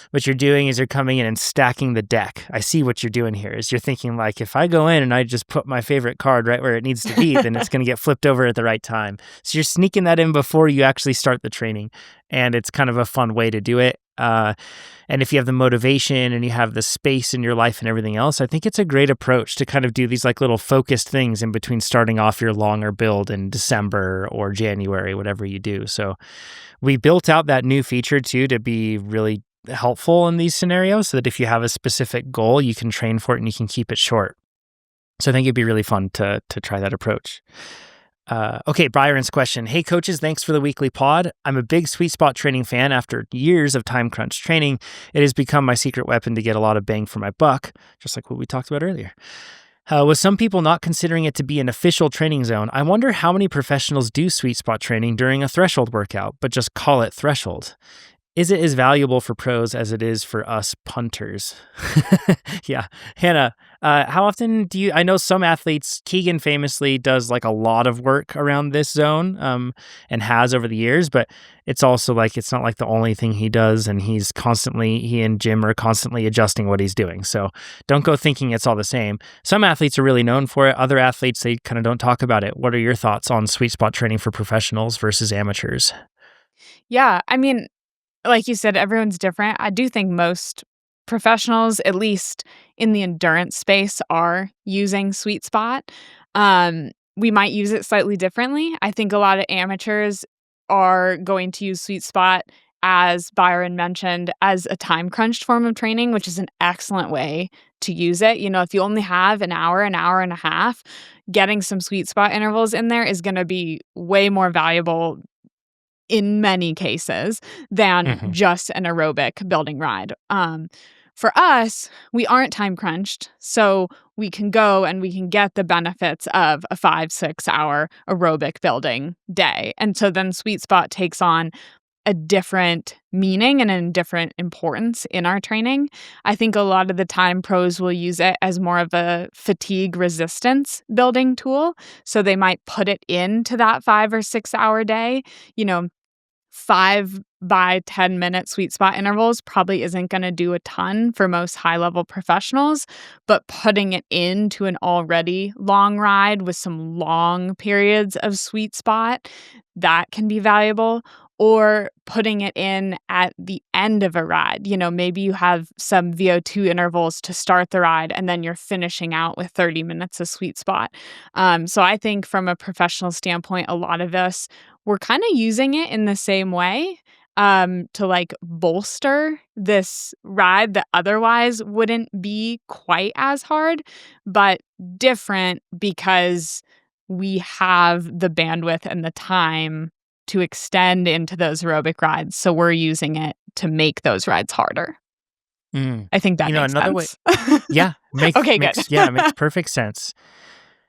S1: what you're doing is you're coming in and stacking the deck. I see what you're doing here is you're thinking like, if I go in and I just put my favorite card right where it needs to be, then it's going to get flipped over at the right time. So you're sneaking that in before you actually start the training. And it's kind of a fun way to do it. And if you have the motivation and you have the space in your life and everything else, I think it's a great approach to kind of do these like little focused things in between starting off your longer build in December or January, whatever you do. So we built out that new feature too to be really helpful in these scenarios so that if you have a specific goal, you can train for it and you can keep it short. So I think it'd be really fun to try that approach. Okay, Byron's question. Hey coaches, thanks for the weekly pod. I'm a big sweet spot training fan. After years of time crunch training, it has become my secret weapon to get a lot of bang for my buck, just like what we talked about earlier. With some people not considering it to be an official training zone, I wonder how many professionals do sweet spot training during a threshold workout, but just call it threshold. Is it as valuable for pros as it is for us punters? Yeah. Hannah, how often do you, I know some athletes, Keegan famously does like a lot of work around this zone and has over the years, but it's also like, it's not like the only thing he does and he and Jim are constantly adjusting what he's doing. So don't go thinking it's all the same. Some athletes are really known for it. Other athletes, they kind of don't talk about it. What are your thoughts on sweet spot training for professionals versus amateurs?
S2: Yeah, I mean, like you said, everyone's different. I do think most professionals, at least in the endurance space, are using sweet spot. We might use it slightly differently. I think a lot of amateurs are going to use sweet spot, as Byron mentioned, as a time crunched form of training, which is an excellent way to use it. You know, if you only have an hour and a half, getting some sweet spot intervals in there is going to be way more valuable in many cases than just an aerobic building ride. For us, we aren't time crunched, so we can go and we can get the benefits of a 5-6 hour aerobic building day. And so then sweet spot takes on a different meaning and a different importance in our training. I think a lot of the time pros will use it as more of a fatigue resistance building tool. So they might put it into that 5 or 6 hour day. You know, 5 by 10 minute sweet spot intervals probably isn't going to do a ton for most high level professionals, but putting it into an already long ride with some long periods of sweet spot, that can be valuable. Or putting it in at the end of a ride. You know, maybe you have some VO2 intervals to start the ride and then you're finishing out with 30 minutes of sweet spot. So I think from a professional standpoint, a lot of us, we're kind of using it in the same way to like bolster this ride that otherwise wouldn't be quite as hard, but different because we have the bandwidth and the time to extend into those aerobic rides. So we're using it to make those rides harder. I think that makes sense.
S1: Yeah.
S2: Okay, good.
S1: Yeah, it makes perfect sense.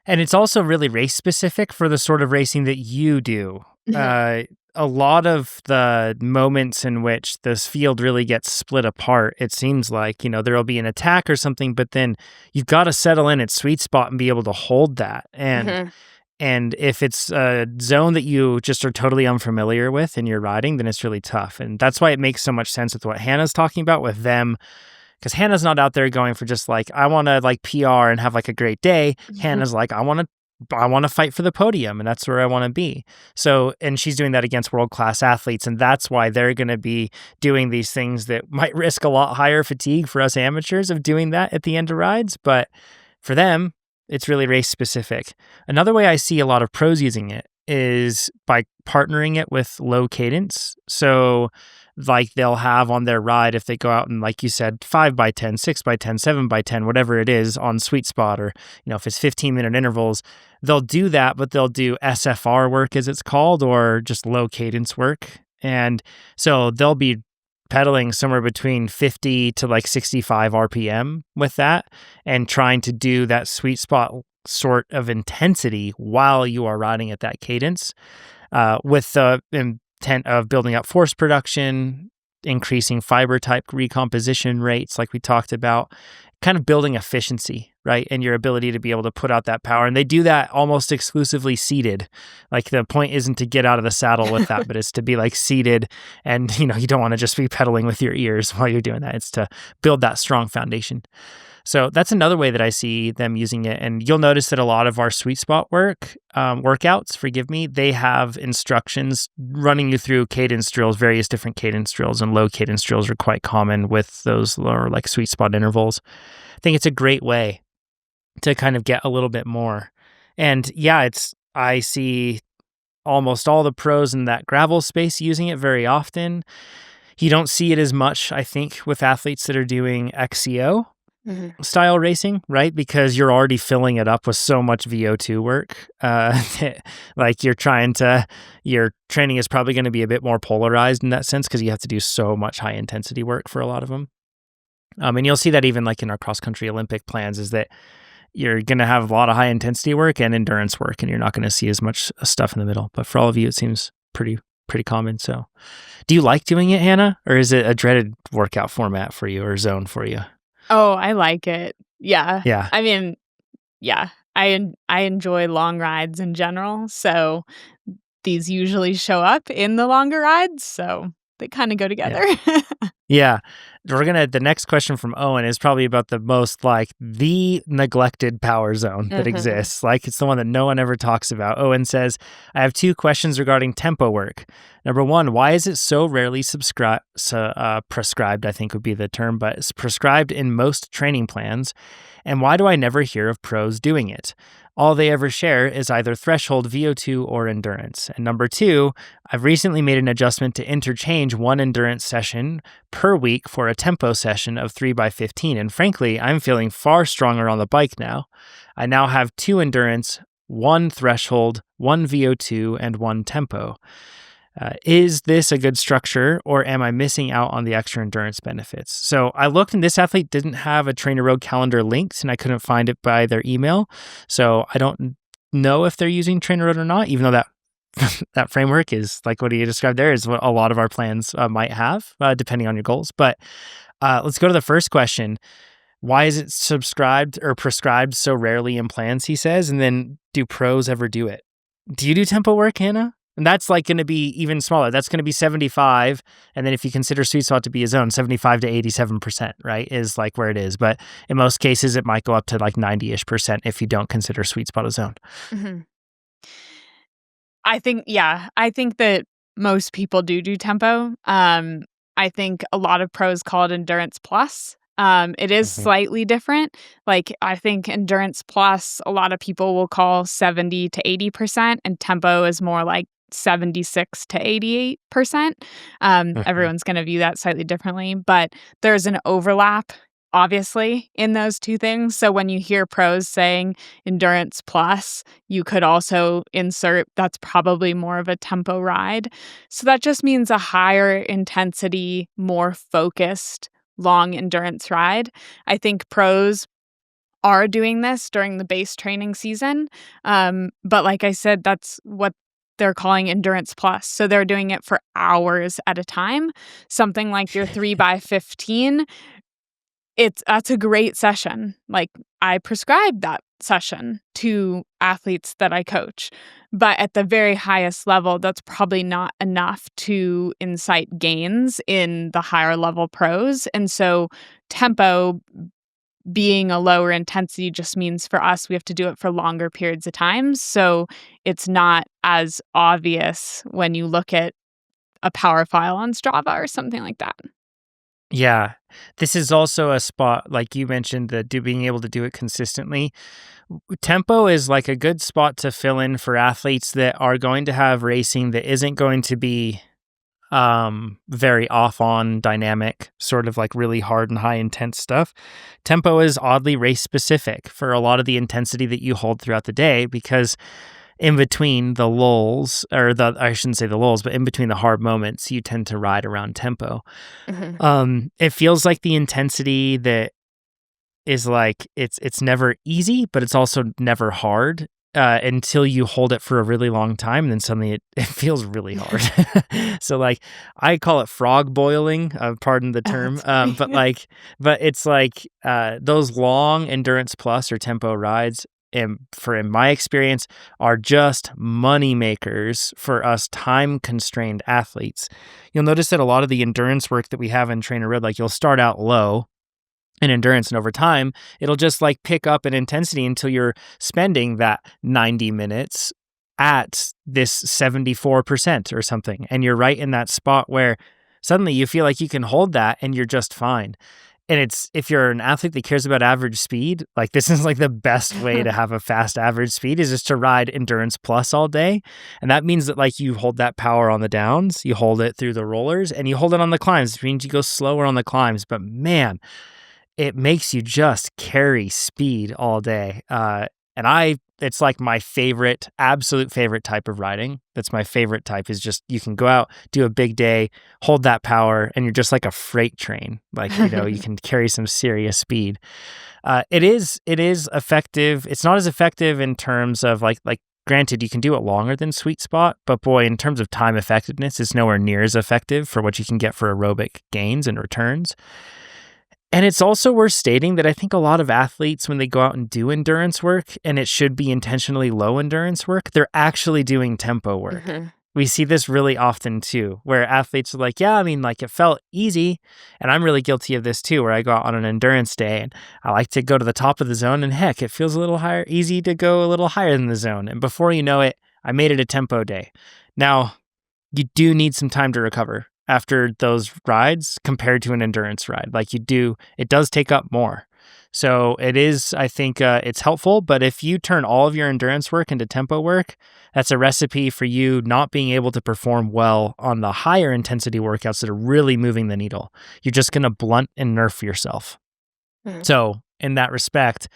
S1: And it's also really race specific for the sort of racing that you do. A lot of the moments in which this field really gets split apart, it seems like, you know, there'll be an attack or something, but then you've got to settle in at sweet spot and be able to hold that. And if it's a zone that you just are totally unfamiliar with in your riding, then it's really tough. And that's why it makes so much sense with what Hannah's talking about with them. Because Hannah's not out there going for just like, I want to like PR and have like a great day. Hannah's like, I want to I want to fight for the podium, and that's where I want to be. So, and she's doing that against world-class athletes, and that's why they're going to be doing these things that might risk a lot higher fatigue for us amateurs of doing that at the end of rides. But for them, it's really race specific. Another way I see a lot of pros using it is by partnering it with low cadence. So like they'll have on their ride, if they go out and, like you said, 5x10, 6x10, 7x10, whatever it is on sweet spot, or, if it's 15-minute intervals, they'll do that, but they'll do SFR work, as it's called, or just low cadence work. And so they'll be pedaling somewhere between 50 to like 65 RPM with that, and trying to do that sweet spot sort of intensity while you are riding at that cadence, with the intent of building up force production, increasing fiber type recomposition rates, like we talked about, kind of building efficiency, right? And your ability to be able to put out that power. And they do that almost exclusively seated. Like the point isn't to get out of the saddle with that, but it's to be like seated. And, you don't want to just be pedaling with your ears while you're doing that. It's to build that strong foundation. So that's another way that I see them using it. And you'll notice that a lot of our sweet spot workouts, they have instructions running you through cadence drills, various different cadence drills, and low cadence drills are quite common with those lower like sweet spot intervals. I think it's a great way to kind of get a little bit more. And yeah, I see almost all the pros in that gravel space using it very often. You don't see it as much, I think, with athletes that are doing XCO style racing, right? Because you're already filling it up with so much VO2 work. Like your training is probably going to be a bit more polarized in that sense, because you have to do so much high intensity work for a lot of them. And you'll see that even like in our cross country Olympic plans, is that you're going to have a lot of high intensity work and endurance work, and you're not going to see as much stuff in the middle. But for all of you, it seems pretty common. So do you like doing it, Hannah? Or is it a dreaded workout format for you, or zone for you?
S2: Oh, I like it. Yeah.
S1: Yeah.
S2: I mean, yeah, I enjoy long rides in general. So these usually show up in the longer rides. So they kind of go together.
S1: Yeah. The next question from Owen is probably about the neglected power zone that exists. Like, it's the one that no one ever talks about. Owen says, I have 2 questions regarding tempo work. Number 1, why is it so rarely prescribed, I think would be the term, but it's prescribed in most training plans? And why do I never hear of pros doing it? All they ever share is either threshold VO2 or endurance. And number 2, I've recently made an adjustment to interchange one endurance session per week for a tempo session of 3x15. And frankly, I'm feeling far stronger on the bike now. I now have 2 endurance, 1 threshold, 1 VO2, and 1 tempo. Is this a good structure, or am I missing out on the extra endurance benefits? So I looked, and this athlete didn't have a TrainerRoad calendar linked, and I couldn't find it by their email. So I don't know if they're using TrainerRoad or not, even though that framework is like what you described there is what a lot of our plans might have, depending on your goals. But let's go to the first question. Why is it subscribed or prescribed so rarely in plans, he says, and then do pros ever do it? Do you do tempo work, Hannah? And that's like going to be even smaller. That's going to be 75. And then if you consider sweet spot to be a zone, 75 to 87%, right, is like where it is. But in most cases, it might go up to like 90-ish% if you don't consider sweet spot a zone.
S2: I think that most people do tempo. I think a lot of pros call it endurance plus. It is slightly different. Like, I think endurance plus, a lot of people will call 70 to 80%, and tempo is more like 76 to 88%. Everyone's going to view that slightly differently, but there's an overlap, obviously, in those 2 things. So when you hear pros saying endurance plus, you could also insert that's probably more of a tempo ride. So that just means a higher intensity, more focused, long endurance ride. I think pros are doing this during the base training season. But like I said, that's what they're calling endurance plus. So they're doing it for hours at a time. Something like your 3x15, that's a great session. Like, I prescribe that session to athletes that I coach. But at the very highest level, that's probably not enough to incite gains in the higher level pros. And so tempo being a lower intensity just means for us, we have to do it for longer periods of time. So it's not as obvious when you look at a power file on Strava or something like that.
S1: Yeah. This is also a spot, like you mentioned, being able to do it consistently. Tempo is like a good spot to fill in for athletes that are going to have racing that isn't going to be very off on dynamic, sort of like really hard and high intense stuff. Tempo is oddly race specific for a lot of the intensity that you hold throughout the day, because in between the lulls, I shouldn't say the lulls, but in between the hard moments, you tend to ride around tempo. It feels like the intensity that is like, it's never easy, but it's also never hard. Until you hold it for a really long time, and then suddenly it feels really hard. So like, I call it frog boiling, pardon the term. But it's like those long endurance plus or tempo rides, in my experience, are just money makers for us time constrained athletes. You'll notice that a lot of the endurance work that we have in TrainerRoad, like you'll start out low in endurance, and over time it'll just like pick up in intensity until you're spending that 90 minutes at this 74% or something, and you're right in that spot where suddenly you feel like you can hold that and you're just fine. And it's, if you're an athlete that cares about average speed, like this is like the best way to have a fast average speed, is just to ride endurance plus all day. And that means that like you hold that power on the downs, you hold it through the rollers, and you hold it on the climbs. It means you go slower on the climbs, but man, it makes you just carry speed all day. It's like my favorite, absolute favorite type of riding. That's my favorite type, is just, you can go out, do a big day, hold that power, and you're just like a freight train. Like, you can carry some serious speed. It is effective. It's not as effective in terms of like, granted, you can do it longer than sweet spot, but boy, in terms of time effectiveness, it's nowhere near as effective for what you can get for aerobic gains and returns. And it's also worth stating that I think a lot of athletes, when they go out and do endurance work, and it should be intentionally low endurance work, they're actually doing tempo work. We see this really often too, where athletes are like, yeah, I mean, like it felt easy. And I'm really guilty of this too, where I go out on an endurance day and I like to go to the top of the zone, and heck, it feels a little higher, easy to go a little higher than the zone. And before you know it, I made it a tempo day. Now, you do need some time to recover after those rides compared to an endurance ride. Like it does take up more. So it is, I think it's helpful, but if you turn all of your endurance work into tempo work, that's a recipe for you not being able to perform well on the higher intensity workouts that are really moving the needle. You're just going to blunt and nerf yourself. So in that respect,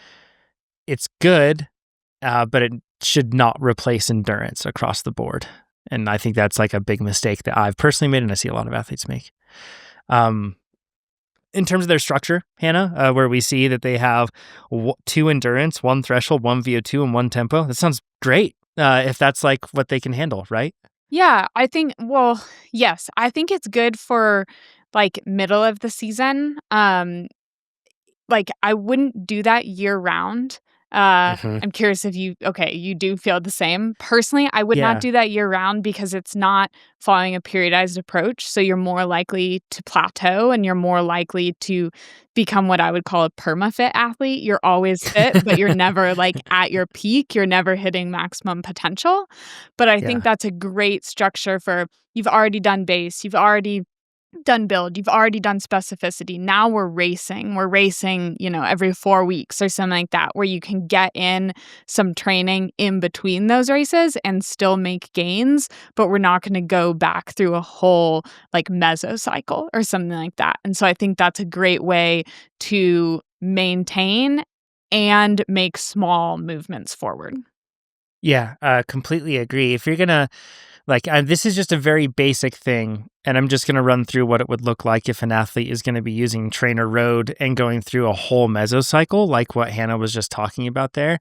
S1: it's good, but it should not replace endurance across the board. And I think that's like a big mistake that I've personally made, and I see a lot of athletes make. In terms of their structure, Hannah, where we see that they have 2 endurance, 1 threshold, 1 VO2, and 1 tempo, that sounds great if that's like what they can handle, right?
S2: Yeah, yes, I think it's good for like middle of the season. Like I wouldn't do that year round. I'm curious if you do feel the same. Personally, I would not do that year round because it's not following a periodized approach. So you're more likely to plateau, and you're more likely to become what I would call a perma-fit athlete. You're always fit, but you're never like at your peak. You're never hitting maximum potential. But I think that's a great structure for, you've already done base, you've already done build, you've already done specificity. Now we're racing, every 4 weeks or something like that, where you can get in some training in between those races and still make gains, but we're not going to go back through a whole like mesocycle or something like that. And so I think that's a great way to maintain and make small movements forward.
S1: Yeah, completely agree. If you're going to, this is just a very basic thing, and I'm just going to run through what it would look like if an athlete is going to be using TrainerRoad and going through a whole mesocycle, like what Hannah was just talking about there.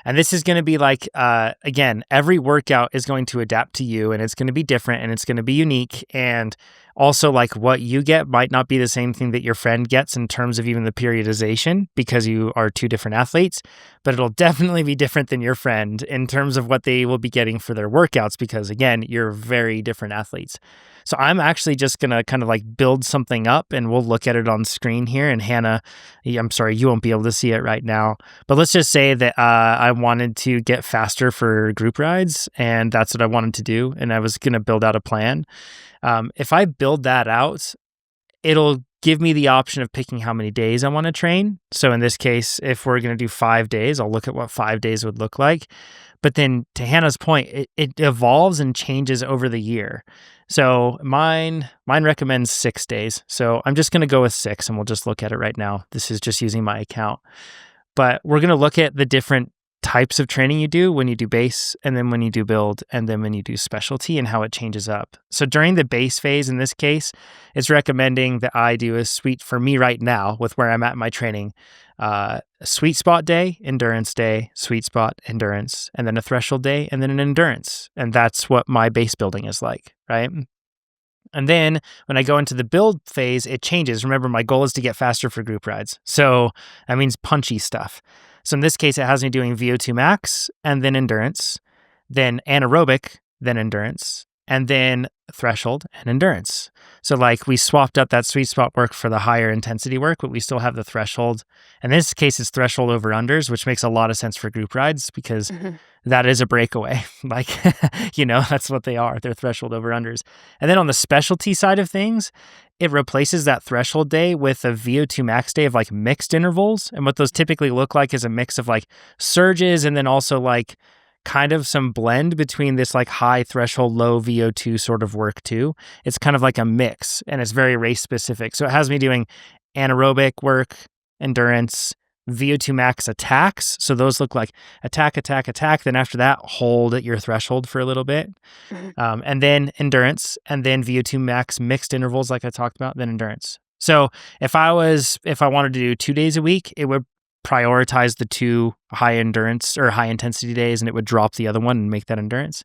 S1: And this is going to be like, again, every workout is going to adapt to you, and it's going to be different, and it's going to be unique. And Also, like what you get might not be the same thing that your friend gets in terms of even the periodization because you are two different athletes, but it'll definitely be different than your friend in terms of what they will be getting for their workouts because, again, you're very different athletes. So I'm actually just going to kind of like build something up and we'll look at it on screen here. And Hannah, I'm sorry, you won't be able to see it right now, but let's just say that I wanted to get faster for group rides and that's what I wanted to do. And I was going to build out a plan. If I build that out, it'll give me the option of picking how many days I want to train. So in this case, if we're going to do 5 days, I'll look at what 5 days would look like. But then to Hannah's point, it evolves and changes over the year. So mine recommends 6 days. So I'm just going to go with 6 and we'll just look at it right now. This is just using my account. But we're going to look at the different types of training you do when you do base and then when you do build and then when you do specialty and how it changes up. So during the base phase, in this case, it's recommending that I do a for me right now with where I'm at in my training, sweet spot day, endurance day, sweet spot, endurance, and then a threshold day and then an endurance. And that's what my base building is like, right? And then when I go into the build phase, it changes. Remember, my goal is to get faster for group rides. So that means punchy stuff. So in this case, it has me doing VO2 max and then endurance, then anaerobic, then endurance, and then threshold and endurance. So like we swapped up that sweet spot work for the higher intensity work, but we still have the threshold. In this case, it's threshold over unders, which makes a lot of sense for group rides because that is a breakaway. Like, that's what they are. They're threshold over unders. And then on the specialty side of things, it replaces that threshold day with a VO2 max day of like mixed intervals. And what those typically look like is a mix of like surges and then also like kind of some blend between this like high threshold, low VO2 sort of work too. It's kind of like a mix and it's very race specific. So it has me doing anaerobic work, endurance, VO2 max attacks. So those look like attack. Then after that, hold at your threshold for a little bit. And then endurance and then VO2 max mixed intervals like I talked about, then endurance. So if I wanted to do 2 days a week, it would prioritize the 2 high endurance or high intensity days and it would drop the other one and make that endurance.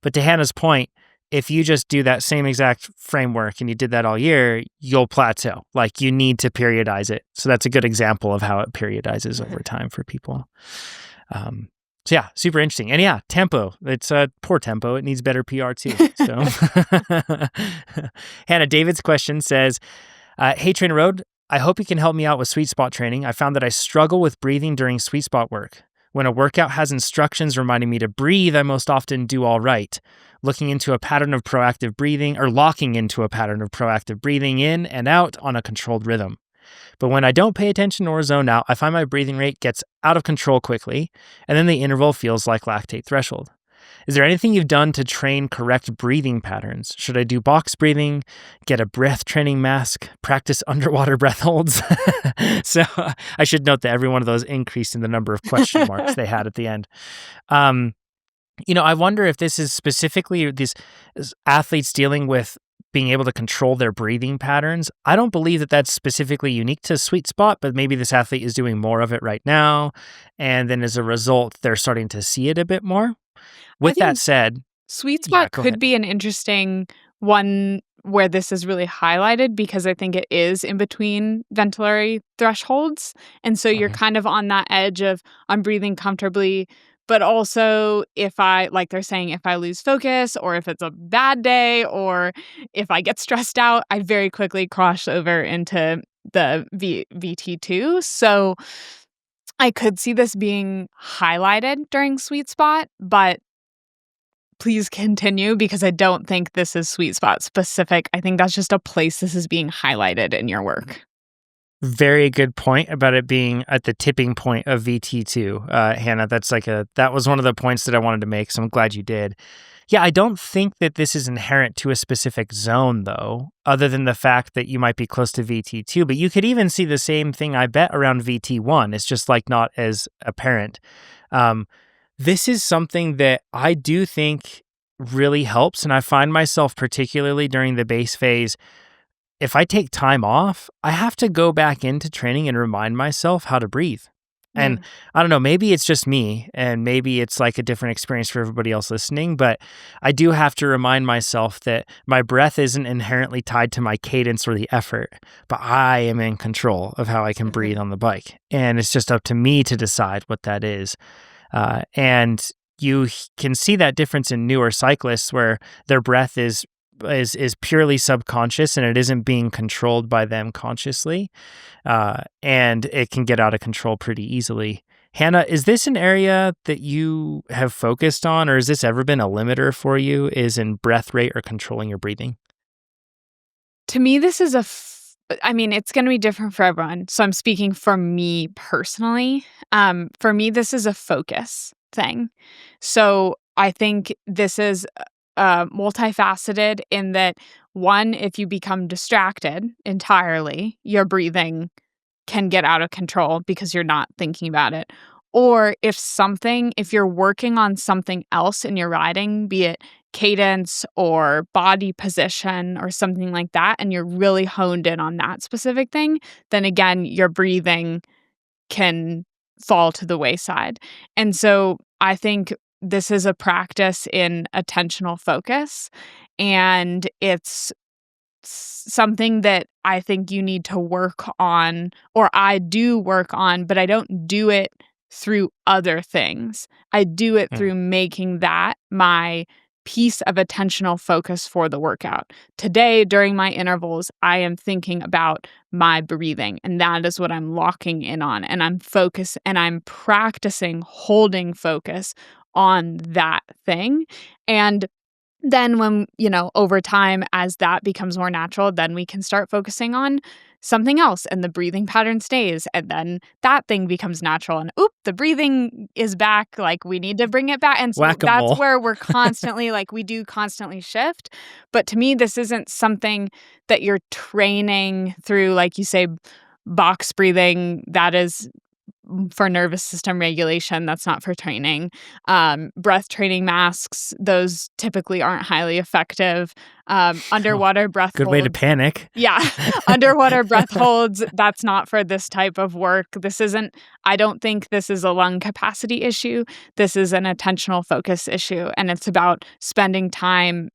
S1: But to Hannah's point, if you just do that same exact framework and you did that all year, you'll plateau. Like you need to periodize it. So that's a good example of how it periodizes over time for people. So yeah, super interesting. And yeah, tempo. It's a poor tempo. It needs better PR too. So Hannah, David's question says, hey, TrainerRoad, I hope you can help me out with sweet spot training. I found that I struggle with breathing during sweet spot work. When a workout has instructions reminding me to breathe, I most often do all right. Looking into a pattern of proactive breathing or locking into a pattern of proactive breathing in and out on a controlled rhythm. But when I don't pay attention or zone out, I find my breathing rate gets out of control quickly, and then the interval feels like lactate threshold. Is there anything you've done to train correct breathing patterns? Should I do box breathing, get a breath training mask, practice underwater breath holds? So I should note that every one of those increased in the number of question marks they had at the end. I wonder if this is specifically these athletes dealing with being able to control their breathing patterns. I don't believe that that's specifically unique to sweet spot, but maybe this athlete is doing more of it right now. And then as a result, they're starting to see it a bit more. With that said,
S2: sweet spot could be an interesting one where this is really highlighted because I think it is in between ventilatory thresholds. And so you're kind of on that edge of I'm breathing comfortably, but also if I, like they're saying, if I lose focus or if it's a bad day or if I get stressed out, I very quickly cross over into the VT2. So I could see this being highlighted during sweet spot, but please continue because I don't think this is sweet spot specific. I think that's just a place this is being highlighted in your work.
S1: Very good point about it being at the tipping point of VT2. Hannah, that was one of the points that I wanted to make, so I'm glad you did. Yeah, I don't think that this is inherent to a specific zone, though, other than the fact that you might be close to VT2. But you could even see the same thing, I bet, around VT1. It's just like not as apparent. This is something that I do think really helps, and I find myself particularly during the base phase, if I take time off, I have to go back into training and remind myself how to breathe. And
S2: Mm.
S1: I don't know, maybe it's just me and maybe it's like a different experience for everybody else listening, but I do have to remind myself that my breath isn't inherently tied to my cadence or the effort, but I am in control of how I can breathe on the bike. And it's just up to me to decide what that is. And you can see that difference in newer cyclists where their breath is purely subconscious and it isn't being controlled by them consciously, and it can get out of control pretty easily. Hannah, is this an area that you have focused on, or has this ever been a limiter for you, is in breath rate or controlling your breathing?
S2: To me, this is I mean, it's going to be different for everyone. So I'm speaking for me personally. For me, this is a focus thing. So I think this is multifaceted in that one, if you become distracted entirely, your breathing can get out of control because you're not thinking about it. Or if you're working on something else in your riding, be it cadence or body position or something like that, and you're really honed in on that specific thing, then again, your breathing can fall to the wayside. And so I think this is a practice in attentional focus, and it's something that I think you need to work on, or I do work on, but I don't do it through other things. I do it
S1: Mm.
S2: through making that my piece of attentional focus for the workout. Today, during my intervals, I am thinking about my breathing, and that is what I'm locking in on. And I'm focused and I'm practicing holding focus on that thing. And then when, over time, as that becomes more natural, then we can start focusing on something else and the breathing pattern stays. And then that thing becomes natural and the breathing is back. Like we need to bring it back. And so that's
S1: Whack-a-mole.
S2: where we're constantly we do constantly shift. But to me, this isn't something that you're training through, like you say, box breathing. That is for nervous system regulation. That's not for training. Breath training masks, those typically aren't highly effective. Underwater breath
S1: Good
S2: holds.
S1: way to panic.
S2: Yeah. Underwater breath holds, that's not for this type of work. I don't think this is a lung capacity issue. This is an attentional focus issue. And it's about spending time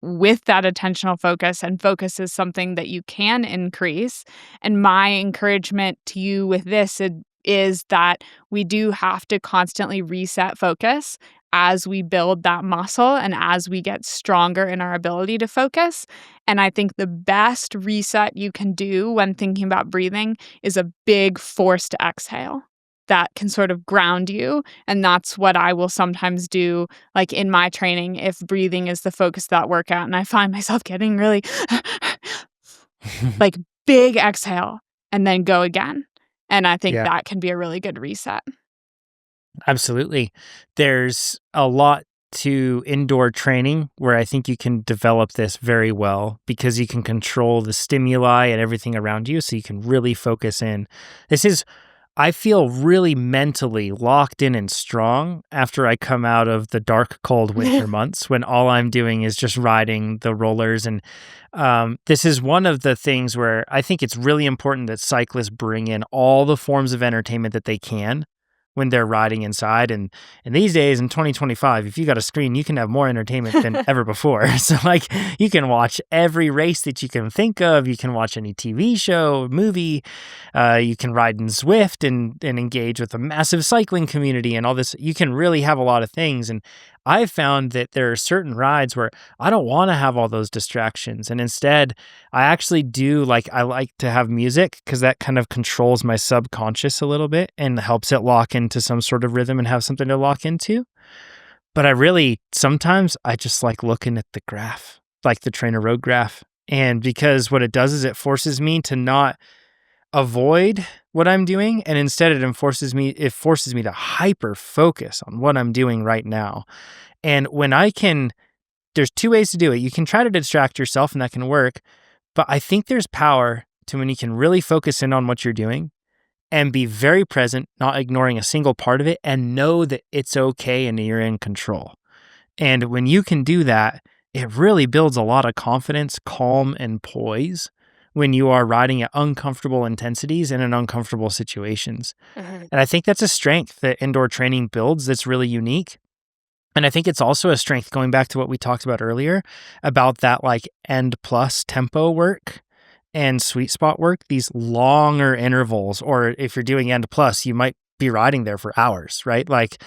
S2: with that attentional focus, and focus is something that you can increase. And my encouragement to you with this is that we do have to constantly reset focus as we build that muscle and as we get stronger in our ability to focus. And I think the best reset you can do when thinking about breathing is a big forced exhale that can sort of ground you. And that's what I will sometimes do, like in my training, if breathing is the focus of that workout. And I find myself getting really like big exhale and then go again. And I think
S1: Yeah.
S2: that can be a really good reset.
S1: Absolutely. There's a lot to indoor training where I think you can develop this very well because you can control the stimuli and everything around you, so you can really focus in. I feel really mentally locked in and strong after I come out of the dark, cold winter months when all I'm doing is just riding the rollers. And this is one of the things where I think it's really important that cyclists bring in all the forms of entertainment that they can when they're riding inside. And these days in 2025, if you got a screen, you can have more entertainment than ever before. So like you can watch every race that you can think of. You can watch any TV show, movie. You can ride in Zwift and engage with a massive cycling community and all this. You can really have a lot of things. And I've found that there are certain rides where I don't want to have all those distractions. And instead, I actually I like to have music because that kind of controls my subconscious a little bit and helps it lock into some sort of rhythm and have something to lock into. But sometimes I just like looking at the graph, like the TrainerRoad graph. And because what it does is it forces me to not avoid what I'm doing, and instead it forces me to hyper focus on what I'm doing right now. And there's two ways to do it. You can try to distract yourself and that can work, but I think there's power to when you can really focus in on what you're doing and be very present, not ignoring a single part of it, and know that it's okay and you're in control. And when you can do that, it really builds a lot of confidence, calm, and poise, when you are riding at uncomfortable intensities and in uncomfortable situations.
S3: Mhm.
S1: And I think that's a strength that indoor training builds that's really unique. And I think it's also a strength, going back to what we talked about earlier, about that like end plus tempo work and sweet spot work, these longer intervals, or if you're doing end plus, you might be riding there for hours, right? Like,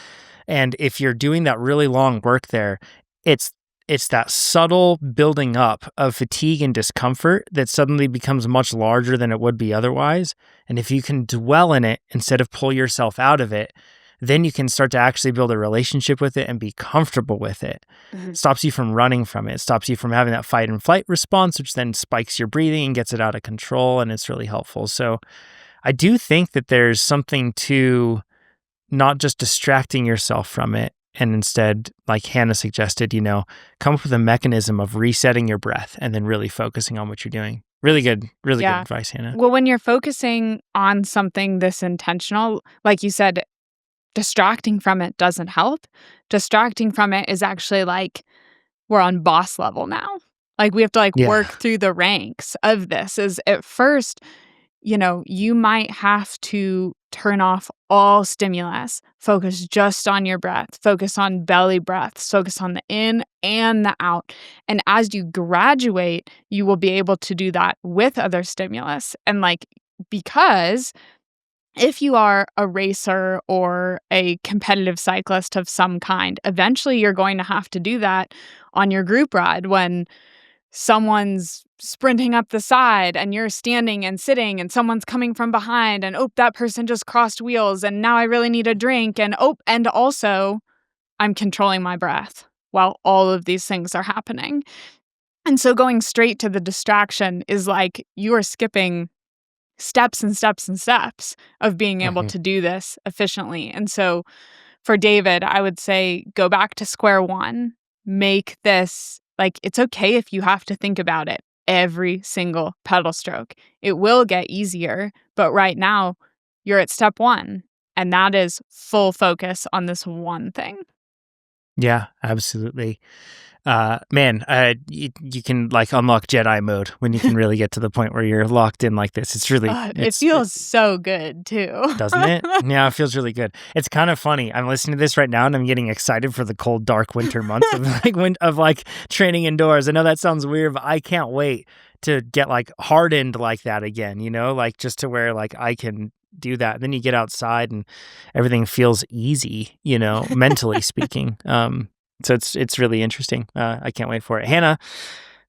S1: and if you're doing that really long work there, it's it's that subtle building up of fatigue and discomfort that suddenly becomes much larger than it would be otherwise. And if you can dwell in it instead of pull yourself out of it, then you can start to actually build a relationship with it and be comfortable with it.
S3: Mhm.
S1: Stops you from running from it. It stops you from having that fight and flight response, which then spikes your breathing and gets it out of control. And it's really helpful. So I do think that there's something to not just distracting yourself from it, and instead, like Hannah suggested, come up with a mechanism of resetting your breath and then really focusing on what you're doing. Really good
S2: Yeah.
S1: advice, Hannah.
S2: Well, when you're focusing on something this intentional, like you said, distracting from it doesn't help. Distracting from it is actually like we're on boss level now. Like we have to
S1: Yeah.
S2: work through the ranks of this. Is at first, you might have to turn off all stimulus, focus just on your breath, focus on belly breaths, focus on the in and the out. And as you graduate, you will be able to do that with other stimulus. And because if you are a racer or a competitive cyclist of some kind, eventually you're going to have to do that on your group ride when someone's sprinting up the side and you're standing and sitting and someone's coming from behind and that person just crossed wheels and now I really need a drink and also I'm controlling my breath while all of these things are happening. And so going straight to the distraction is like you are skipping steps and steps and steps of being able to do this efficiently. And so for David, I would say go back to square one, make this it's okay if you have to think about it every single pedal stroke. It will get easier, but right now you're at step one, and that is full focus on this one thing.
S1: Yeah, absolutely. Man, you can unlock Jedi mode when you can really get to the point where you're locked in like this. It's really,
S2: It feels so good too.
S1: Doesn't it? Yeah, it feels really good. It's kind of funny. I'm listening to this right now and I'm getting excited for the cold, dark winter months of training indoors. I know that sounds weird, but I can't wait to get hardened like that again, just to where I can do that. And then you get outside and everything feels easy, mentally speaking. So it's really interesting. I can't wait for it. Hannah,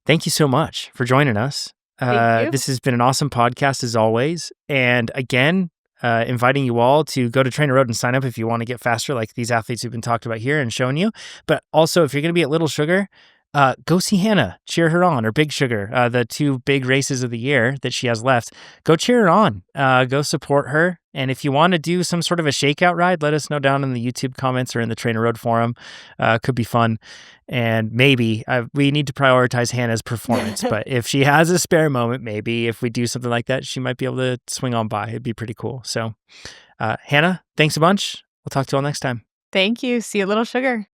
S1: thank you so much for joining us.
S2: Thank you.
S1: This has been an awesome podcast as always. And again, inviting you all to go to TrainerRoad and sign up if you want to get faster like these athletes who've been talked about here and showing you. But also, if you're going to be at Little Sugar, go see Hannah, cheer her on, or Big Sugar, the two big races of the year that she has left. Go cheer her on, go support her. And if you want to do some sort of a shakeout ride, let us know down in the YouTube comments or in the TrainerRoad forum. Could be fun. And maybe we need to prioritize Hannah's performance, but if she has a spare moment, maybe if we do something like that, she might be able to swing on by. It'd be pretty cool. So Hannah, thanks a bunch. We'll talk to you all next time.
S2: Thank you. See you, Little Sugar.